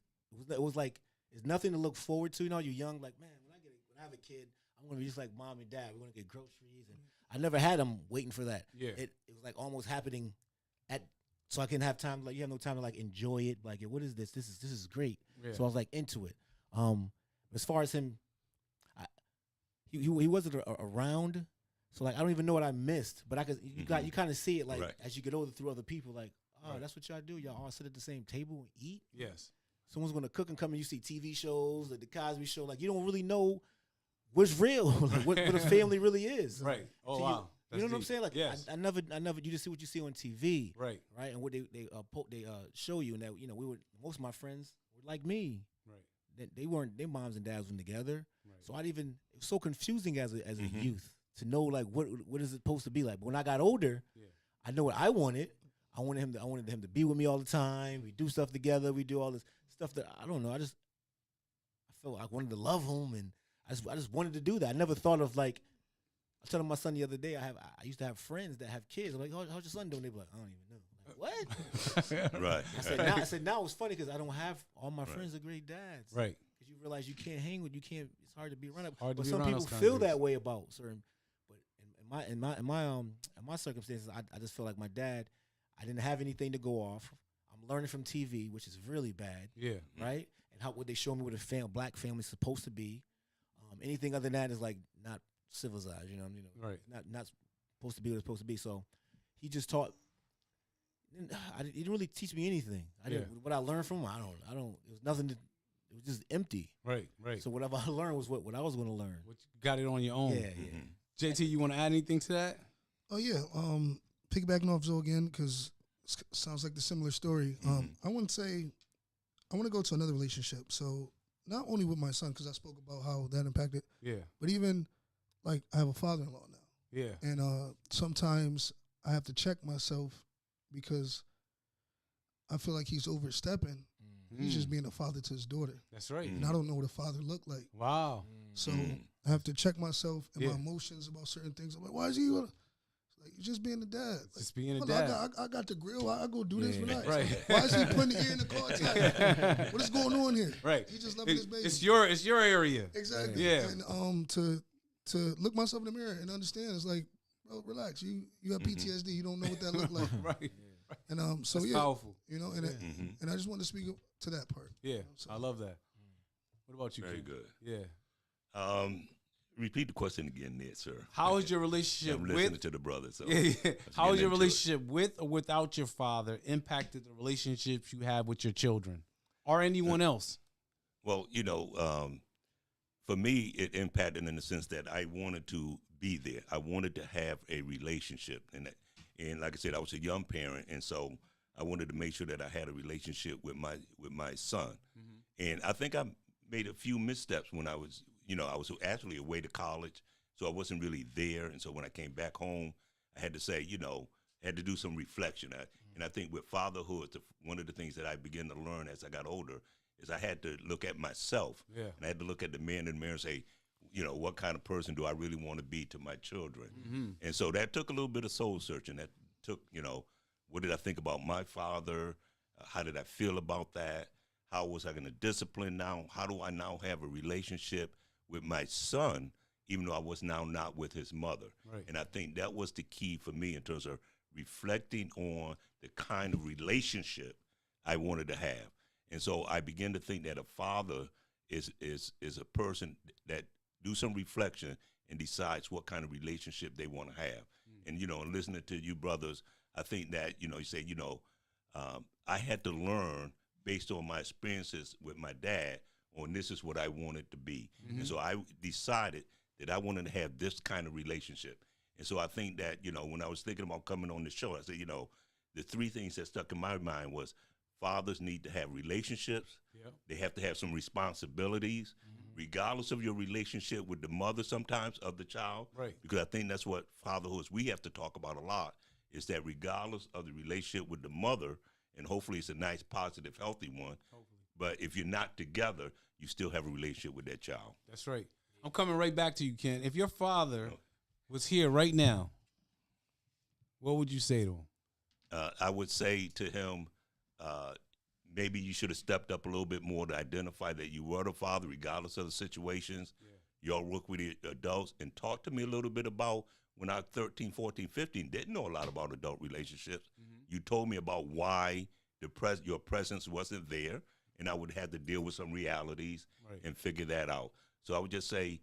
It was like it's nothing to look forward to. You know, you're young. Like, man, when I have a kid, I'm gonna be just like mom and dad. We're gonna get groceries, and I never had them waiting for that. Yeah. It was like almost happening so I can have time. Like you have no time to like enjoy it. Like, what is this? This is great. Yeah. So I was like into it. As far as him, he wasn't around, so like I don't even know what I missed. But you kind of see it like as you get older through other people. Like, oh, that's what y'all do. Y'all all sit at the same table and eat. Yes. Someone's gonna cook and come and you see TV shows like the Cosby Show. Like you don't really know what's real, like what a family really is. Right. Oh So wow. You know what I'm saying? Like yes. I never. You just see what you see on TV. Right. Right. And what they show you, and that most of my friends were like me. Right. They weren't. Their moms and dads weren't together. Right. So it was so confusing as a youth to know like what is it supposed to be like. But when I got older, I know what I wanted. I wanted him to be with me all the time. We do stuff together. We do all this stuff that I don't know. I felt I wanted to love him, and I just wanted to do that. I never thought of like. I was telling my son the other day. I used to have friends that have kids. I'm like, how's your son doing? They be like, I don't even know. Like, what? Right. I said now it's funny because I don't have all my friends are great dads. Right. Because you realize you can't hang with, it's hard to be around. But some people feel that way about certain. But in my circumstances, I just feel like my dad. I didn't have anything to go off. I'm learning from TV, which is really bad. Yeah. Right. And what they show me what a black family's supposed to be. Anything other than that is like not civilized. Right. Not supposed to be what it's supposed to be. So he just taught. He didn't really teach me anything. What I learned from him. I don't. It was nothing. It was just empty. Right. So whatever I learned was what I was going to learn. What you got it on your own. Yeah. JT, you want to add anything to that? Oh yeah. Piggybacking off Zoe again because it sounds like the similar story. I want to go to another relationship. So not only with my son because I spoke about how that impacted. Yeah. But even like I have a father-in-law now. Yeah. And sometimes I have to check myself because I feel like he's overstepping. He's just being a father to his daughter. That's right. And I don't know what a father looked like. Wow. So I have to check myself and my emotions about certain things. I'm like, why is he like, he's just being a dad. Just being a well, dad. I got the grill. I go do this. Relax. Right. Why is he putting the ear in the car? What is going on here? Right. He just loving his baby. It's your area. Exactly. Yeah. And to look myself in the mirror and understand, it's like, bro, relax. You have PTSD. You don't know what that looked like. Right. And so That's yeah, powerful. And I just want to speak to that part. Yeah, so. I love that. What about you? Very King? good. Yeah. Repeat the question again, there, sir. How is your relationship I'm listening to the brother? So How is your relationship with or without your father impacted the relationships you have with your children or anyone else? Well, for me, it impacted in the sense that I wanted to be there. I wanted to have a relationship, and like I said, I was a young parent, and so I wanted to make sure that I had a relationship with my son. And I think I made a few missteps when I was actually away to college, so I wasn't really there. And so when I came back home, I had to say, had to do some reflection. And I think with fatherhood, one of the things that I began to learn as I got older is I had to look at myself. Yeah. And I had to look at the man in the mirror and say, what kind of person do I really want to be to my children? And so that took a little bit of soul searching. That took, what did I think about my father? How did I feel about that? How was I going to discipline now? How do I now have a relationship with my son even though I was now not with his mother. Right. And I think that was the key for me in terms of reflecting on the kind of relationship I wanted to have. And so I began to think that a father is a person that do some reflection and decides what kind of relationship they want to have. And, and listening to you brothers, I think that, you say, I had to learn based on my experiences with my dad on this is what I wanted to be. And so I decided that I wanted to have this kind of relationship. And so I think that, when I was thinking about coming on the show, I said, the three things that stuck in my mind was fathers need to have relationships. Yep. They have to have some responsibilities, regardless of your relationship with the mother sometimes of the child. Right. Because I think that's what fatherhood we have to talk about a lot, is that regardless of the relationship with the mother, and hopefully it's a nice, positive, healthy one, but if you're not together, you still have a relationship with that child. That's right. I'm coming right back to you, Ken. If your father was here right now, what would you say to him? I would say to him, maybe you should have stepped up a little bit more to identify that you were the father, regardless of the situations. Yeah. Y'all work with the adults, and talk to me a little bit about when I was 13, 14, 15, didn't know a lot about adult relationships. You told me about why your presence wasn't there, and I would have to deal with some realities and figure that out. So I would just say,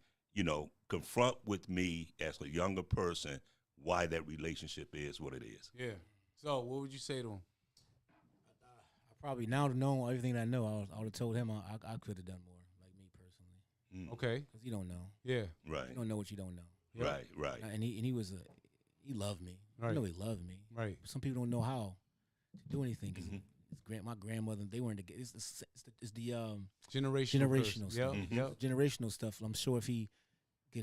confront with me as a younger person why that relationship is what it is. Yeah. So what would you say to him? Probably now to know everything that I know, I would have told him I could have done more, like me personally. Okay. Because you don't know. Yeah. Right. You don't know what you don't know. Yep. Right. And he loved me. Right. I know he loved me. Right. But some people don't know how to do anything. Cause my grandmother, they weren't together. It's the generational stuff. Yep. Generational stuff. I'm sure if he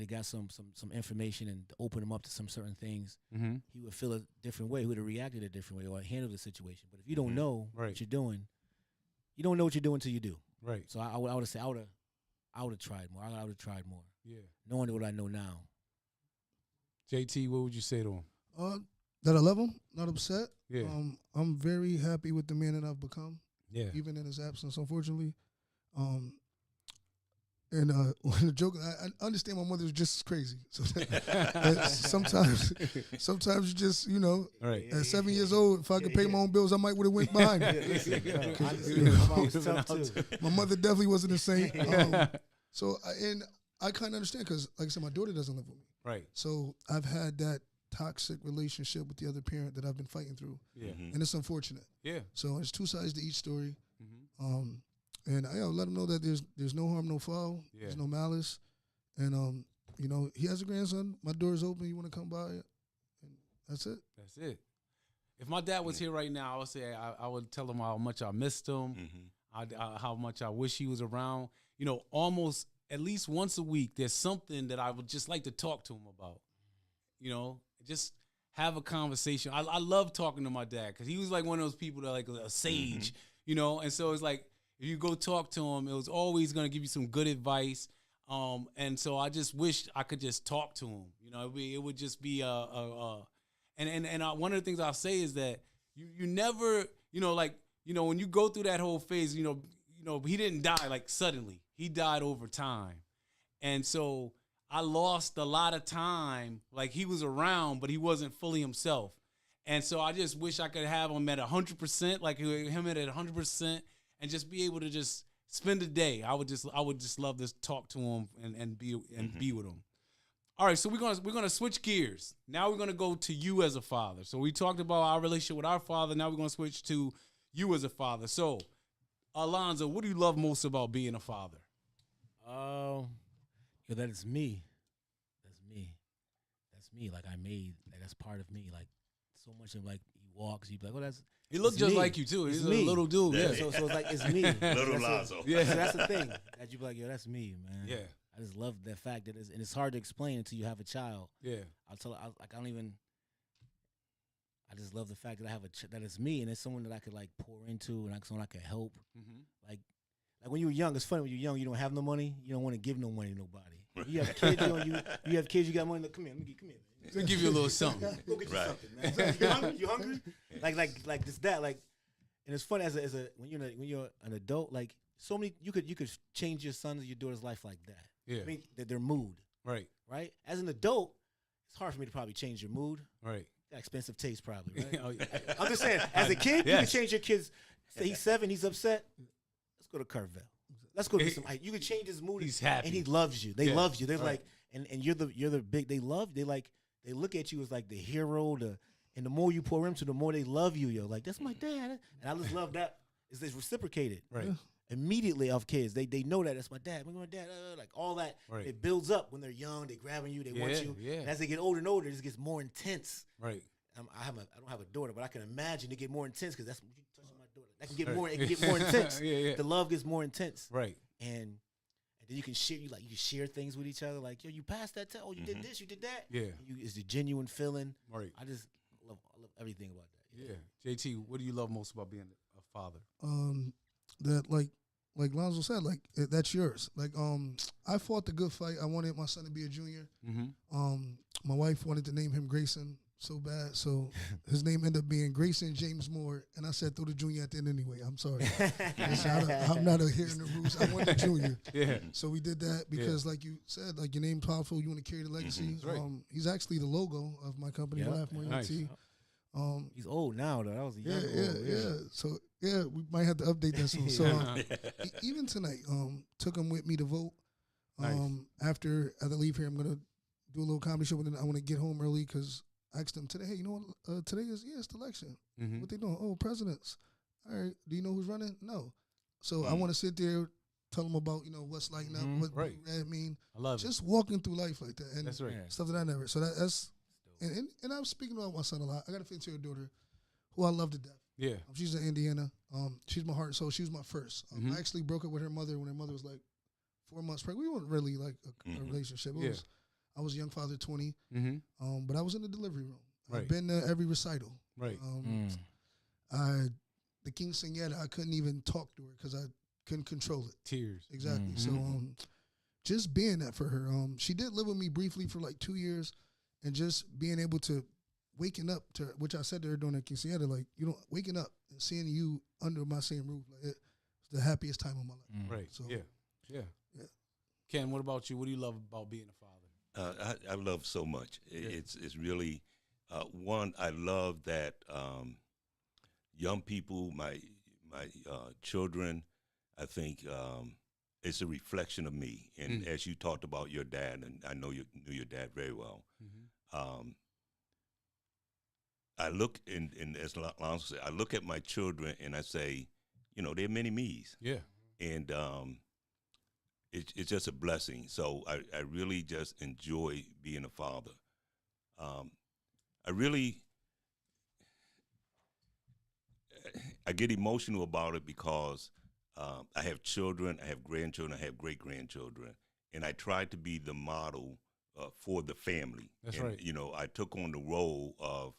got some information and opened him up to some certain things, he would feel a different way. He would have reacted a different way or handled the situation. But if you don't know what you're doing, you don't know what you're doing until you do. Right. So I would say I would have tried more. I would have tried more. Yeah. Knowing what I know now. JT, what would you say to him? That I love him, not upset. Yeah. I'm very happy with the man that I've become. Yeah. Even in his absence, unfortunately. And when the joke, I understand my mother's just as crazy. So sometimes you just, Right. at 7 years old, if I could pay my own bills, I might would have went behind it. My mother definitely wasn't the same. So I kind of understand because, like I said, my daughter doesn't live with me. Right. So I've had that toxic relationship with the other parent that I've been fighting through. Yeah. And it's unfortunate. Yeah. So there's two sides to each story. And I let him know that there's no harm, no foul. Yeah. There's no malice. And, he has a grandson. My door's open. You want to come by? And that's it. That's it. If my dad was here right now, I would say I would tell him how much I missed him, how much I wish he was around. Almost at least once a week, there's something that I would just like to talk to him about. Just have a conversation. I love talking to my dad because he was like one of those people that like a sage, and so it's like if you go talk to him, it was always going to give you some good advice. And so I just wish I could just talk to him. It would just be and one of the things I'll say is that you never, when you go through that whole phase, he didn't die like suddenly. He died over time. And so I lost a lot of time. Like he was around, but he wasn't fully himself. And so I just wish I could have him at 100%, like him at 100%, and just be able to just spend a day. I would just love to talk to him and be with him. All right, so we're gonna switch gears. Now we're gonna go to you as a father. So we talked about our relationship with our father. Now we're gonna switch to you as a father. So, Alonzo, what do you love most about being a father? That is me. That's me. Like that's part of me. Like so much of like he walks, you be like, that's. He looks just me. like you too. He's it's a me. little dude. Yeah. So it's like it's me. Little Lonzo. Yeah. So that's the thing that you be like, that's me, man. Yeah. I just love that fact that it's hard to explain until you have a child. Yeah. I just love the fact that I have that it's me and it's someone that I could like pour into and someone I could help. Like when you were young, it's funny when you're young, you don't have no money, you don't want to give no money to nobody. You have kids, you have kids, you got money. Like, come here. Let me give you a little something. Go get you something, man. You hungry? Like just that. Like, and it's funny as a when you're an adult, like so many you could change your son's or your daughter's life like that. Yeah. I mean, their mood. Right. right? As an adult, it's hard for me to probably change your mood. Right. Got expensive taste, probably. Right? Oh, yeah. I'm just saying, as a kid, you Yes. can change your kids. Say he's 7, he's upset. Let's go to Kerrville. Let's go to some. You can change his mood. He's happy. and he loves you. They Yeah. love you. They're Right. like, and you're the big. They look at you as like the hero. And the more you pour into, the more they love you. Yo, like that's my dad, and I just love that. It's reciprocated. Right. Yeah. Immediately off kids, they know that that's my dad. My dad, like all that. Right. It builds up when they're young. They grabbing you. They want you. Yeah. And as they get older and older, it just gets more intense. Right. I don't have a daughter, but I can imagine it get more intense because that's you touching my daughter. That can get Right. more. It can get more intense. Yeah. The love gets more intense. Right. And then you can share things with each other. Like, yo, you passed that test. Oh, you did this. You did that. Yeah. It's a genuine feeling. Right. I love everything about that. Yeah. JT, what do you love most about being a father? That like Lonzo said, like that's yours. Like I fought the good fight. I wanted my son to be a junior. Mm-hmm. My wife wanted to name him Grayson so bad, so his name ended up being Grayson James Moore, and I said throw the junior at the end anyway. I'm sorry, I'm not adhering to rules. I want the junior. Yeah. So we did that because, like you said, like your name's powerful. You want to carry the legacy. Right. He's actually the logo of my company, Yeah. Laugh More Nice. UT. He's old now, though. That was a young Yeah. old. So we might have to update that soon. So even tonight, took him with me to vote. Nice. After I leave here, I'm gonna do a little comedy show, and then I want to get home early because I asked them today. Hey, you know what? Today is it's the election. Mm-hmm. What they doing? Oh, presidents. All right. Do you know who's running? No. So I want to sit there, tell them about what's lighting up, what Right. red mean. I love Just walking through life like that, and That's right. stuff that I never. So that's and I'm speaking about my son a lot. I got a 15-year-old daughter who I love to death. Yeah. She's in Indiana. She's my heart and soul. She was my first. I actually broke up with her mother when her mother was like 4 months pregnant. We weren't really like a relationship. I was a young father, 20. Mm-hmm. But I was in the delivery room. Right. I've been to every recital. Right. The quinceañera, I couldn't even talk to her because I couldn't control it. Tears. Exactly. So just being that for her. She did live with me briefly for like 2 years, and just being able to waking up to, which I said to her during the quinceañera, like, waking up and seeing you under my same roof, like it's the happiest time of my life. Right. So Yeah. Ken, what about you? What do you love about being a father? I love so much. It's really one. I love that young people, my children. I think it's a reflection of me. And as you talked about your dad, and I know you knew your dad very well. I look and as Lonzo said, I look at my children and I say, they're mini me's. Yeah. And it's just a blessing. So I really just enjoy being a father. I get emotional about it because I have children, I have grandchildren, I have great-grandchildren, and I try to be the model for the family. That's and, right. I took on the role of,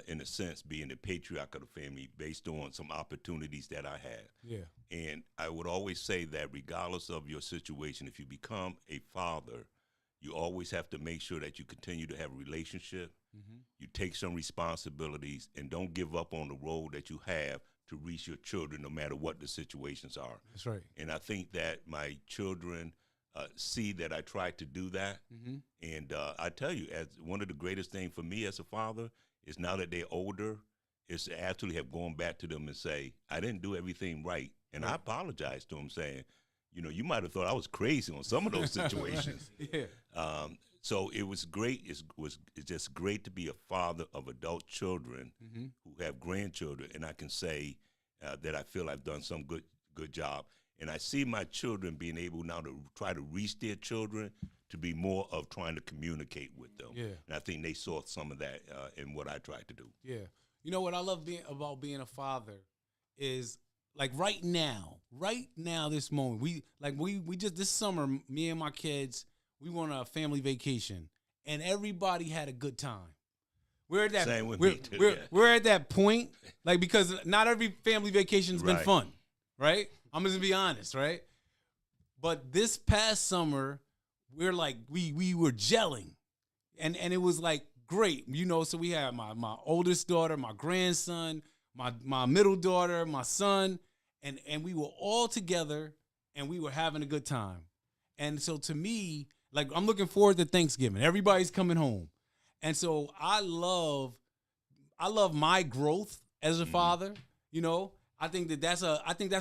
in a sense, being the patriarch of the family based on some opportunities that I had. Yeah. And I would always say that regardless of your situation, if you become a father, you always have to make sure that you continue to have a relationship, you take some responsibilities, and don't give up on the role that you have to reach your children no matter what the situations are. That's right. And I think that my children see that I try to do that. And I tell you, as one of the greatest things for me as a father is now that they're older, is to actually have gone back to them and say, I didn't do everything right. And I apologize to them saying, you might have thought I was crazy on some of those situations. Yeah. So it was great. It's just great to be a father of adult children who have grandchildren. And I can say that I feel I've done some good job. And I see my children being able now to try to reach their children to be more of trying to communicate with them. Yeah. And I think they saw some of that in what I tried to do. Yeah. You know what I love about being a father is like right now, this moment, we just this summer, me and my kids, we went on a family vacation and everybody had a good time. We're at that. Same with me too, yeah. We're at that point, like, because not every family vacation's been Right. fun, right? I'm just gonna be honest, right? But this past summer, we're like we were gelling, and it was like great, So we had my oldest daughter, my grandson, my middle daughter, my son, and we were all together, and we were having a good time. And so to me, Like I'm looking forward to Thanksgiving. Everybody's coming home. And so I love my growth as a father, you know. I think that's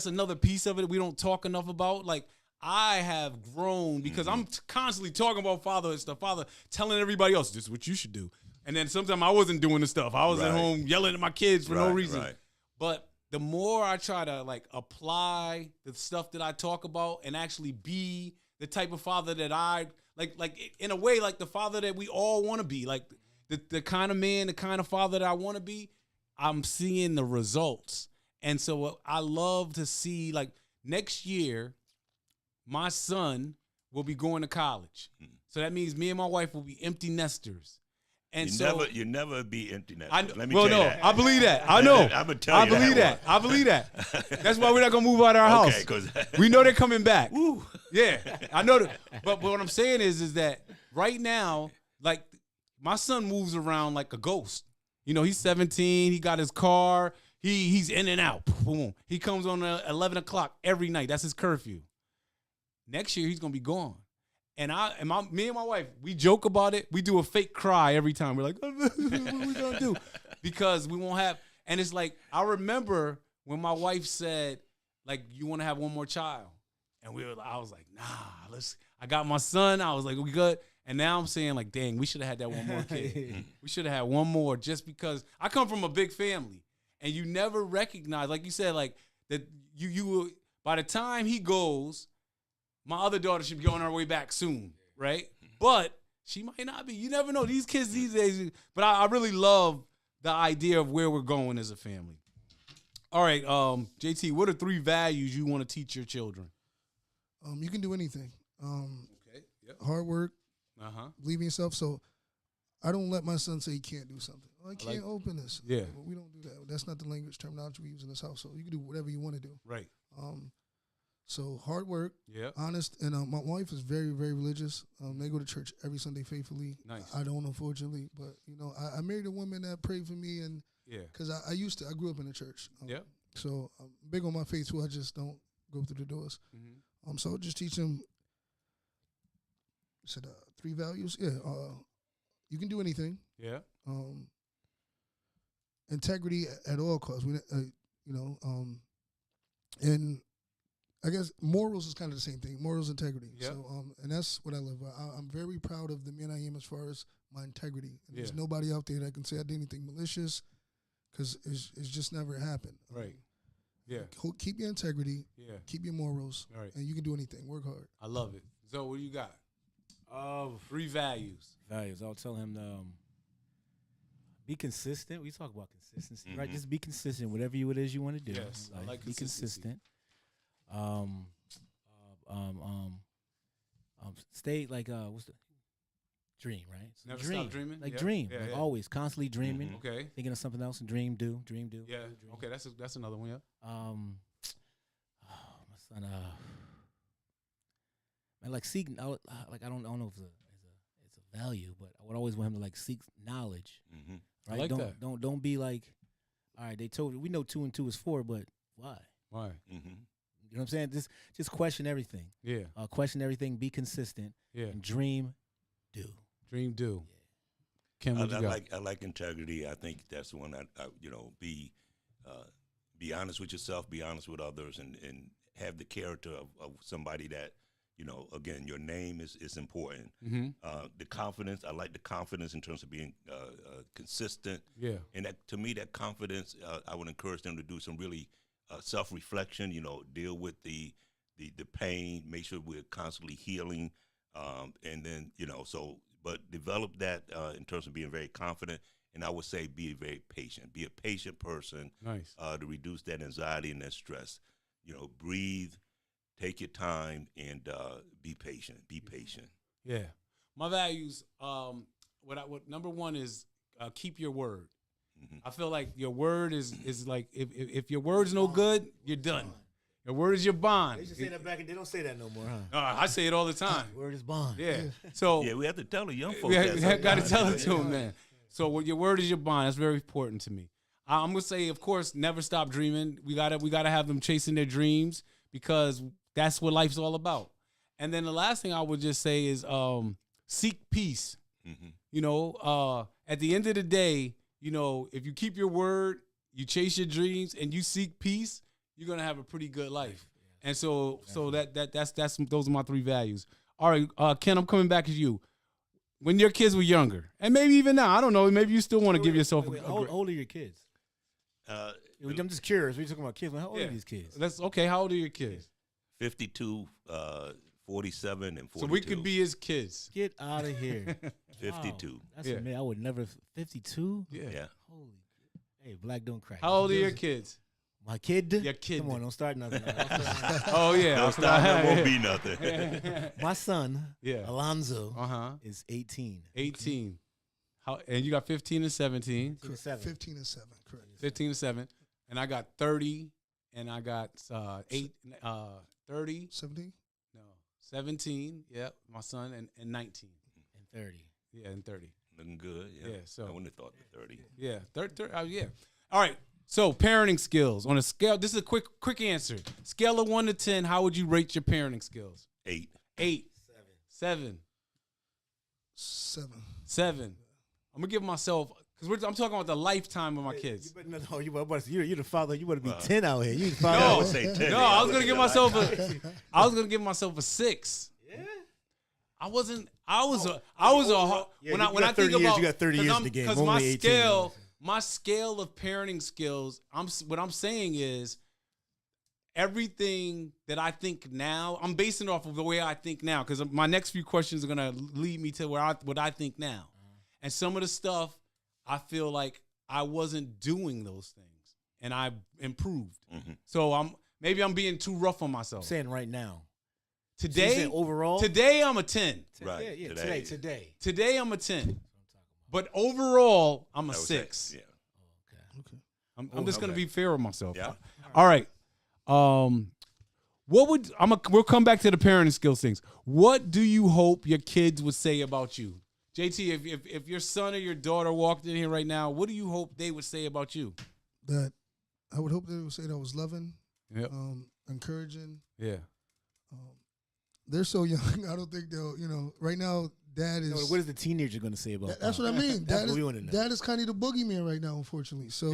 another piece of it we don't talk enough about. Like I have grown because I'm constantly talking about fatherhood stuff. Father telling everybody else, this is what you should do. And then sometimes I wasn't doing the stuff. I was at home yelling at my kids for no reason. Right. But the more I try to like apply the stuff that I talk about and actually be the type of father that I like in a way like the father that we all want to be, like the kind of man, the kind of father that I want to be, I'm seeing the results. And so I love to see, like, next year, my son will be going to college. So that means me and my wife will be empty nesters. And you never be empty nesters. Let me tell you that. I believe that. I know. I'm gonna tell you that. I believe that. That's why we're not gonna move out of our house. Because we know they're coming back. Woo. Yeah, I know. But what I'm saying is that right now, like, my son moves around like a ghost. You know, he's 17. He got his car. He's in and out. Boom. He comes on 11 o'clock every night. That's his curfew. Next year, he's going to be gone. And me and my wife, we joke about it. We do a fake cry every time. We're like, what are we going to do? Because we won't have. And it's like, I remember when my wife said, like, you want to have one more child? And I was like, nah, I got my son. I was like, we good. And now I'm saying, like, dang, we should have had that one more kid. We should have had one more just because I come from a big family. And you never recognize, like you said, like that you by the time he goes, my other daughter should be on her way back soon, right? But she might not be. You never know. These kids these days. But I really love the idea of where we're going as a family. All right, JT, what are 3 values you want to teach your children? You can do anything. Okay. Yep. Hard work. Believe in yourself. So I don't let my son say he can't do something. I can't open this. Yeah. Well, we don't do that. That's not the language terminology we use in this house. So you can do whatever you want to do. Right. So hard work, honest, and my wife is very, very religious. They go to church every Sunday faithfully. Nice. I don't, unfortunately, but you know, I married a woman that prayed for me, and because I grew up in the church. So I'm big on my faith too. I just don't go through the doors. So just teach them. Said 3 values. Yeah. You can do anything. Yeah. Integrity at all costs. And I guess morals is kind of the same thing. Morals, integrity. Yep. So, and that's what I live by. I'm very proud of the man I am as far as my integrity. And there's nobody out there that can say I did anything malicious, because it's just never happened. Right. Yeah. Keep your integrity. Yeah. Keep your morals. Right. And you can do anything. Work hard. I love it. So what do you got? 3 values. I'll tell him be consistent. We talk about consistency, right? Just be consistent, whatever it is you want to do. Yes, I like be consistent. Stay like what's the dream, right? So never stop dreaming. Like dream, like always, constantly dreaming. Okay, thinking of something else and dream do. Yeah. Okay, that's another one. Yeah. My son. Man, like seeking. I don't know if it's a value, but I would always want him to like seek knowledge. Right? I like that. Don't be like, all right, they told you we know 2 and 2 is 4, but why? Why? You know what I'm saying? Just question everything. Yeah. Question everything. Be consistent. Yeah. And dream, do. Dream, do. Yeah. Kim, I like integrity. I think that's the one. Be honest with yourself. Be honest with others, and have the character of somebody that. Again, your name is important. The confidence, I like the confidence in terms of being consistent. Yeah. And that, to me, that confidence, I would encourage them to do some really self-reflection, deal with the pain, make sure we're constantly healing. And then, but develop that in terms of being very confident. And I would say be very patient. Be a patient person. Nice. To reduce that anxiety and that stress. Breathe. Take your time and be patient. Be patient. Yeah, my values. What number 1 is keep your word. I feel like your word is like if your word's no good, you're done. Your word is your bond. They used to say that back, and they don't say that no more, huh? I say it all the time. Word is bond. Yeah. So we have to tell the young folks. We got to tell it to them, man. So your word is your bond. That's very important to me. I'm gonna say, of course, never stop dreaming. We gotta have them chasing their dreams, because that's what life's all about. And then the last thing I would just say is seek peace. You know, at the end of the day, you know, if you keep your word, you chase your dreams, and you seek peace, you're gonna have a pretty good life. And so that's those are my 3 values. All right, Ken, I'm coming back to you. When your kids were younger, and maybe even now, I don't know, maybe you still want to give yourself how old are your kids? I'm just curious. We're talking about kids. How old are these kids? That's okay. How old are your kids? 52, 47, and 42. So we could be his kids. Get out of here. 52. Wow. That's amazing. I would never. 52? Yeah. Holy. Hey, black don't crack. How old are your kids? My kid? Your kid. Come on, don't start nothing. Oh, yeah. Don't start, there won't be nothing. My son, Alonzo, is 18. 18. And you got 15 and 17. 15 and 7, correct. 15 and 7. And I got 30, and I got 30. 17? No, 17. Yeah, my son, and 19. And 30. Yeah, and 30. Looking good. Yeah. So I wouldn't have thought the 30. Yeah, 30. Yeah. All right. So parenting skills on a scale. This is a quick answer. Scale of 1 to 10. How would you rate your parenting skills? 8. 8. 7. 7. I'm gonna give myself because I'm talking about the lifetime of my kids. You're the father. You better be 10 out here. You the father. No, I would say 10. No, I was gonna give myself a 6. Yeah. I was when I think about you got 30 years in the game. Because my scale of parenting skills, what I'm saying is everything that I think now, I'm basing it off of the way I think now. Because my next few questions are gonna lead me to what I think now. And some of the stuff, I feel like I wasn't doing those things, and I improved. So maybe I'm being too rough on myself. I'm saying right now. Today, so overall, today I'm a 10. Right. Yeah, today I'm a 10. But overall, I'm a 6. Yeah. Okay. I'm just gonna be fair with myself. Yeah. All right. We'll come back to the parenting skills things. What do you hope your kids would say about you? JT, if your son or your daughter walked in here right now, what do you hope they would say about you? That I would hope they would say that I was loving, encouraging. Yeah. They're so young. I don't think they'll. Right now, Dad is. What is the teenager going to say about that? That's what I mean. That's what we want to know. Dad is kind of the boogeyman right now, unfortunately. So,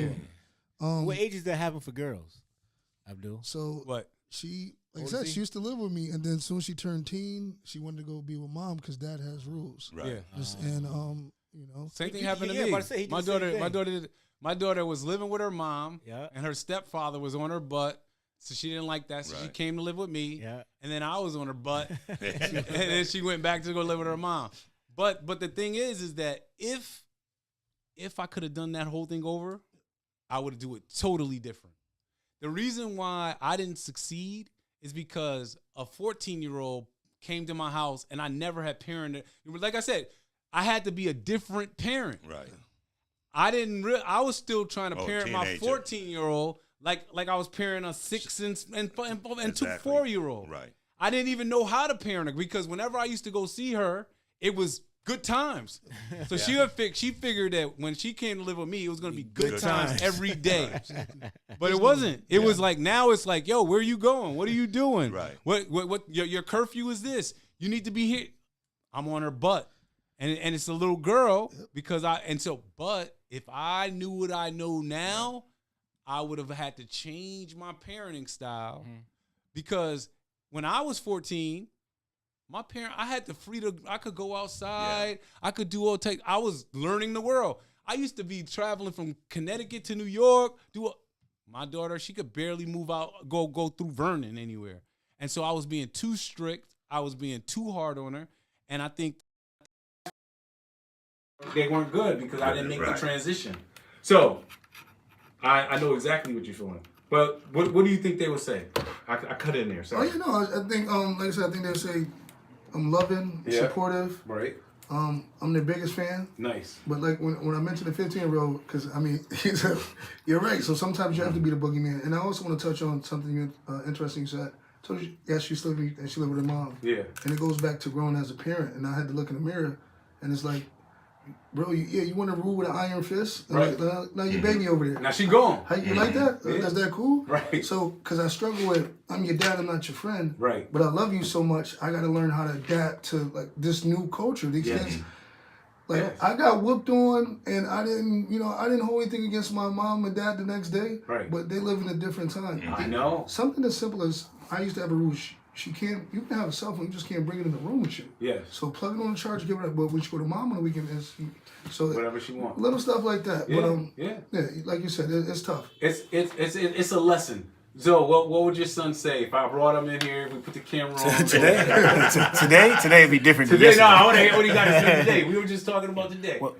what age is that happen for girls, Abdul? So what she. Like I said, she used to live with me, and then soon as she turned teen, she wanted to go be with Mom because Dad has rules. Right. Yeah. And same thing happened to me. My daughter was living with her mom, and her stepfather was on her butt, so she didn't like that. So she came to live with me, and then I was on her butt, and then she went back to go live with her mom. But the thing is that if I could have done that whole thing over, I would do it totally different. The reason why I didn't succeed is because a 14-year-old came to my house and I never had parented. Like I said, I had to be a different parent. Right. I was still trying to parent my teenager. 14-year-old like I was parenting a 6 and 4-year-old. Right. I didn't even know how to parent her because whenever I used to go see her, it was good times. So she figured that when she came to live with me, it was going to be good times every day. But it wasn't. It was like, now it's like, yo, where are you going? What are you doing? Right. What your curfew is this? You need to be here. I'm on her butt. And it's a little girl but if I knew what I know now, I would have had to change my parenting style because when I was 14, I had the freedom. I could go outside. I could do all types. I was learning the world. I used to be traveling from Connecticut to New York. My daughter, she could barely move out, go through Vernon anywhere. And so I was being too strict. I was being too hard on her. And I think they weren't good because I didn't make the transition. So I know exactly what you're feeling. But what do you think they would say? I cut in there. Sorry. I think, like I said, I think they would say, I'm loving, supportive. Right. I'm their biggest fan. Nice. But like when I mentioned the 15-year-old, because I mean, you're right. So sometimes you have to be the boogeyman. And I also want to touch on something interesting you said. So she lived with her mom. Yeah. And it goes back to growing as a parent. And I had to look in the mirror, and it's like, bro, you want to rule with an iron fist? Right. Now you baby over there. Now she gone. How you like that? Yeah. Is that cool? Right. So, because I struggle with, I'm your dad, I'm not your friend. Right. But I love you so much, I got to learn how to adapt to like this new culture. These Yes. kids, like Yes. I got whooped on, and I didn't hold anything against my mom and dad the next day. Right. But they live in a different time. I know. Something as simple as I used to have a rule. You can have a cell phone, you just can't bring it in the room with you. Yes. So plug it on the charger, give it up. But when you go to mom on the weekend, so Whatever she wants. little stuff like that. Yeah. But Yeah. like you said, it's tough. It's a lesson. Zoe, what would your son say if I brought him in here? If we put the camera on Today it'd be different. than Today, no, yesterday. I want to hear what he got to say today. We were just talking about today. Well,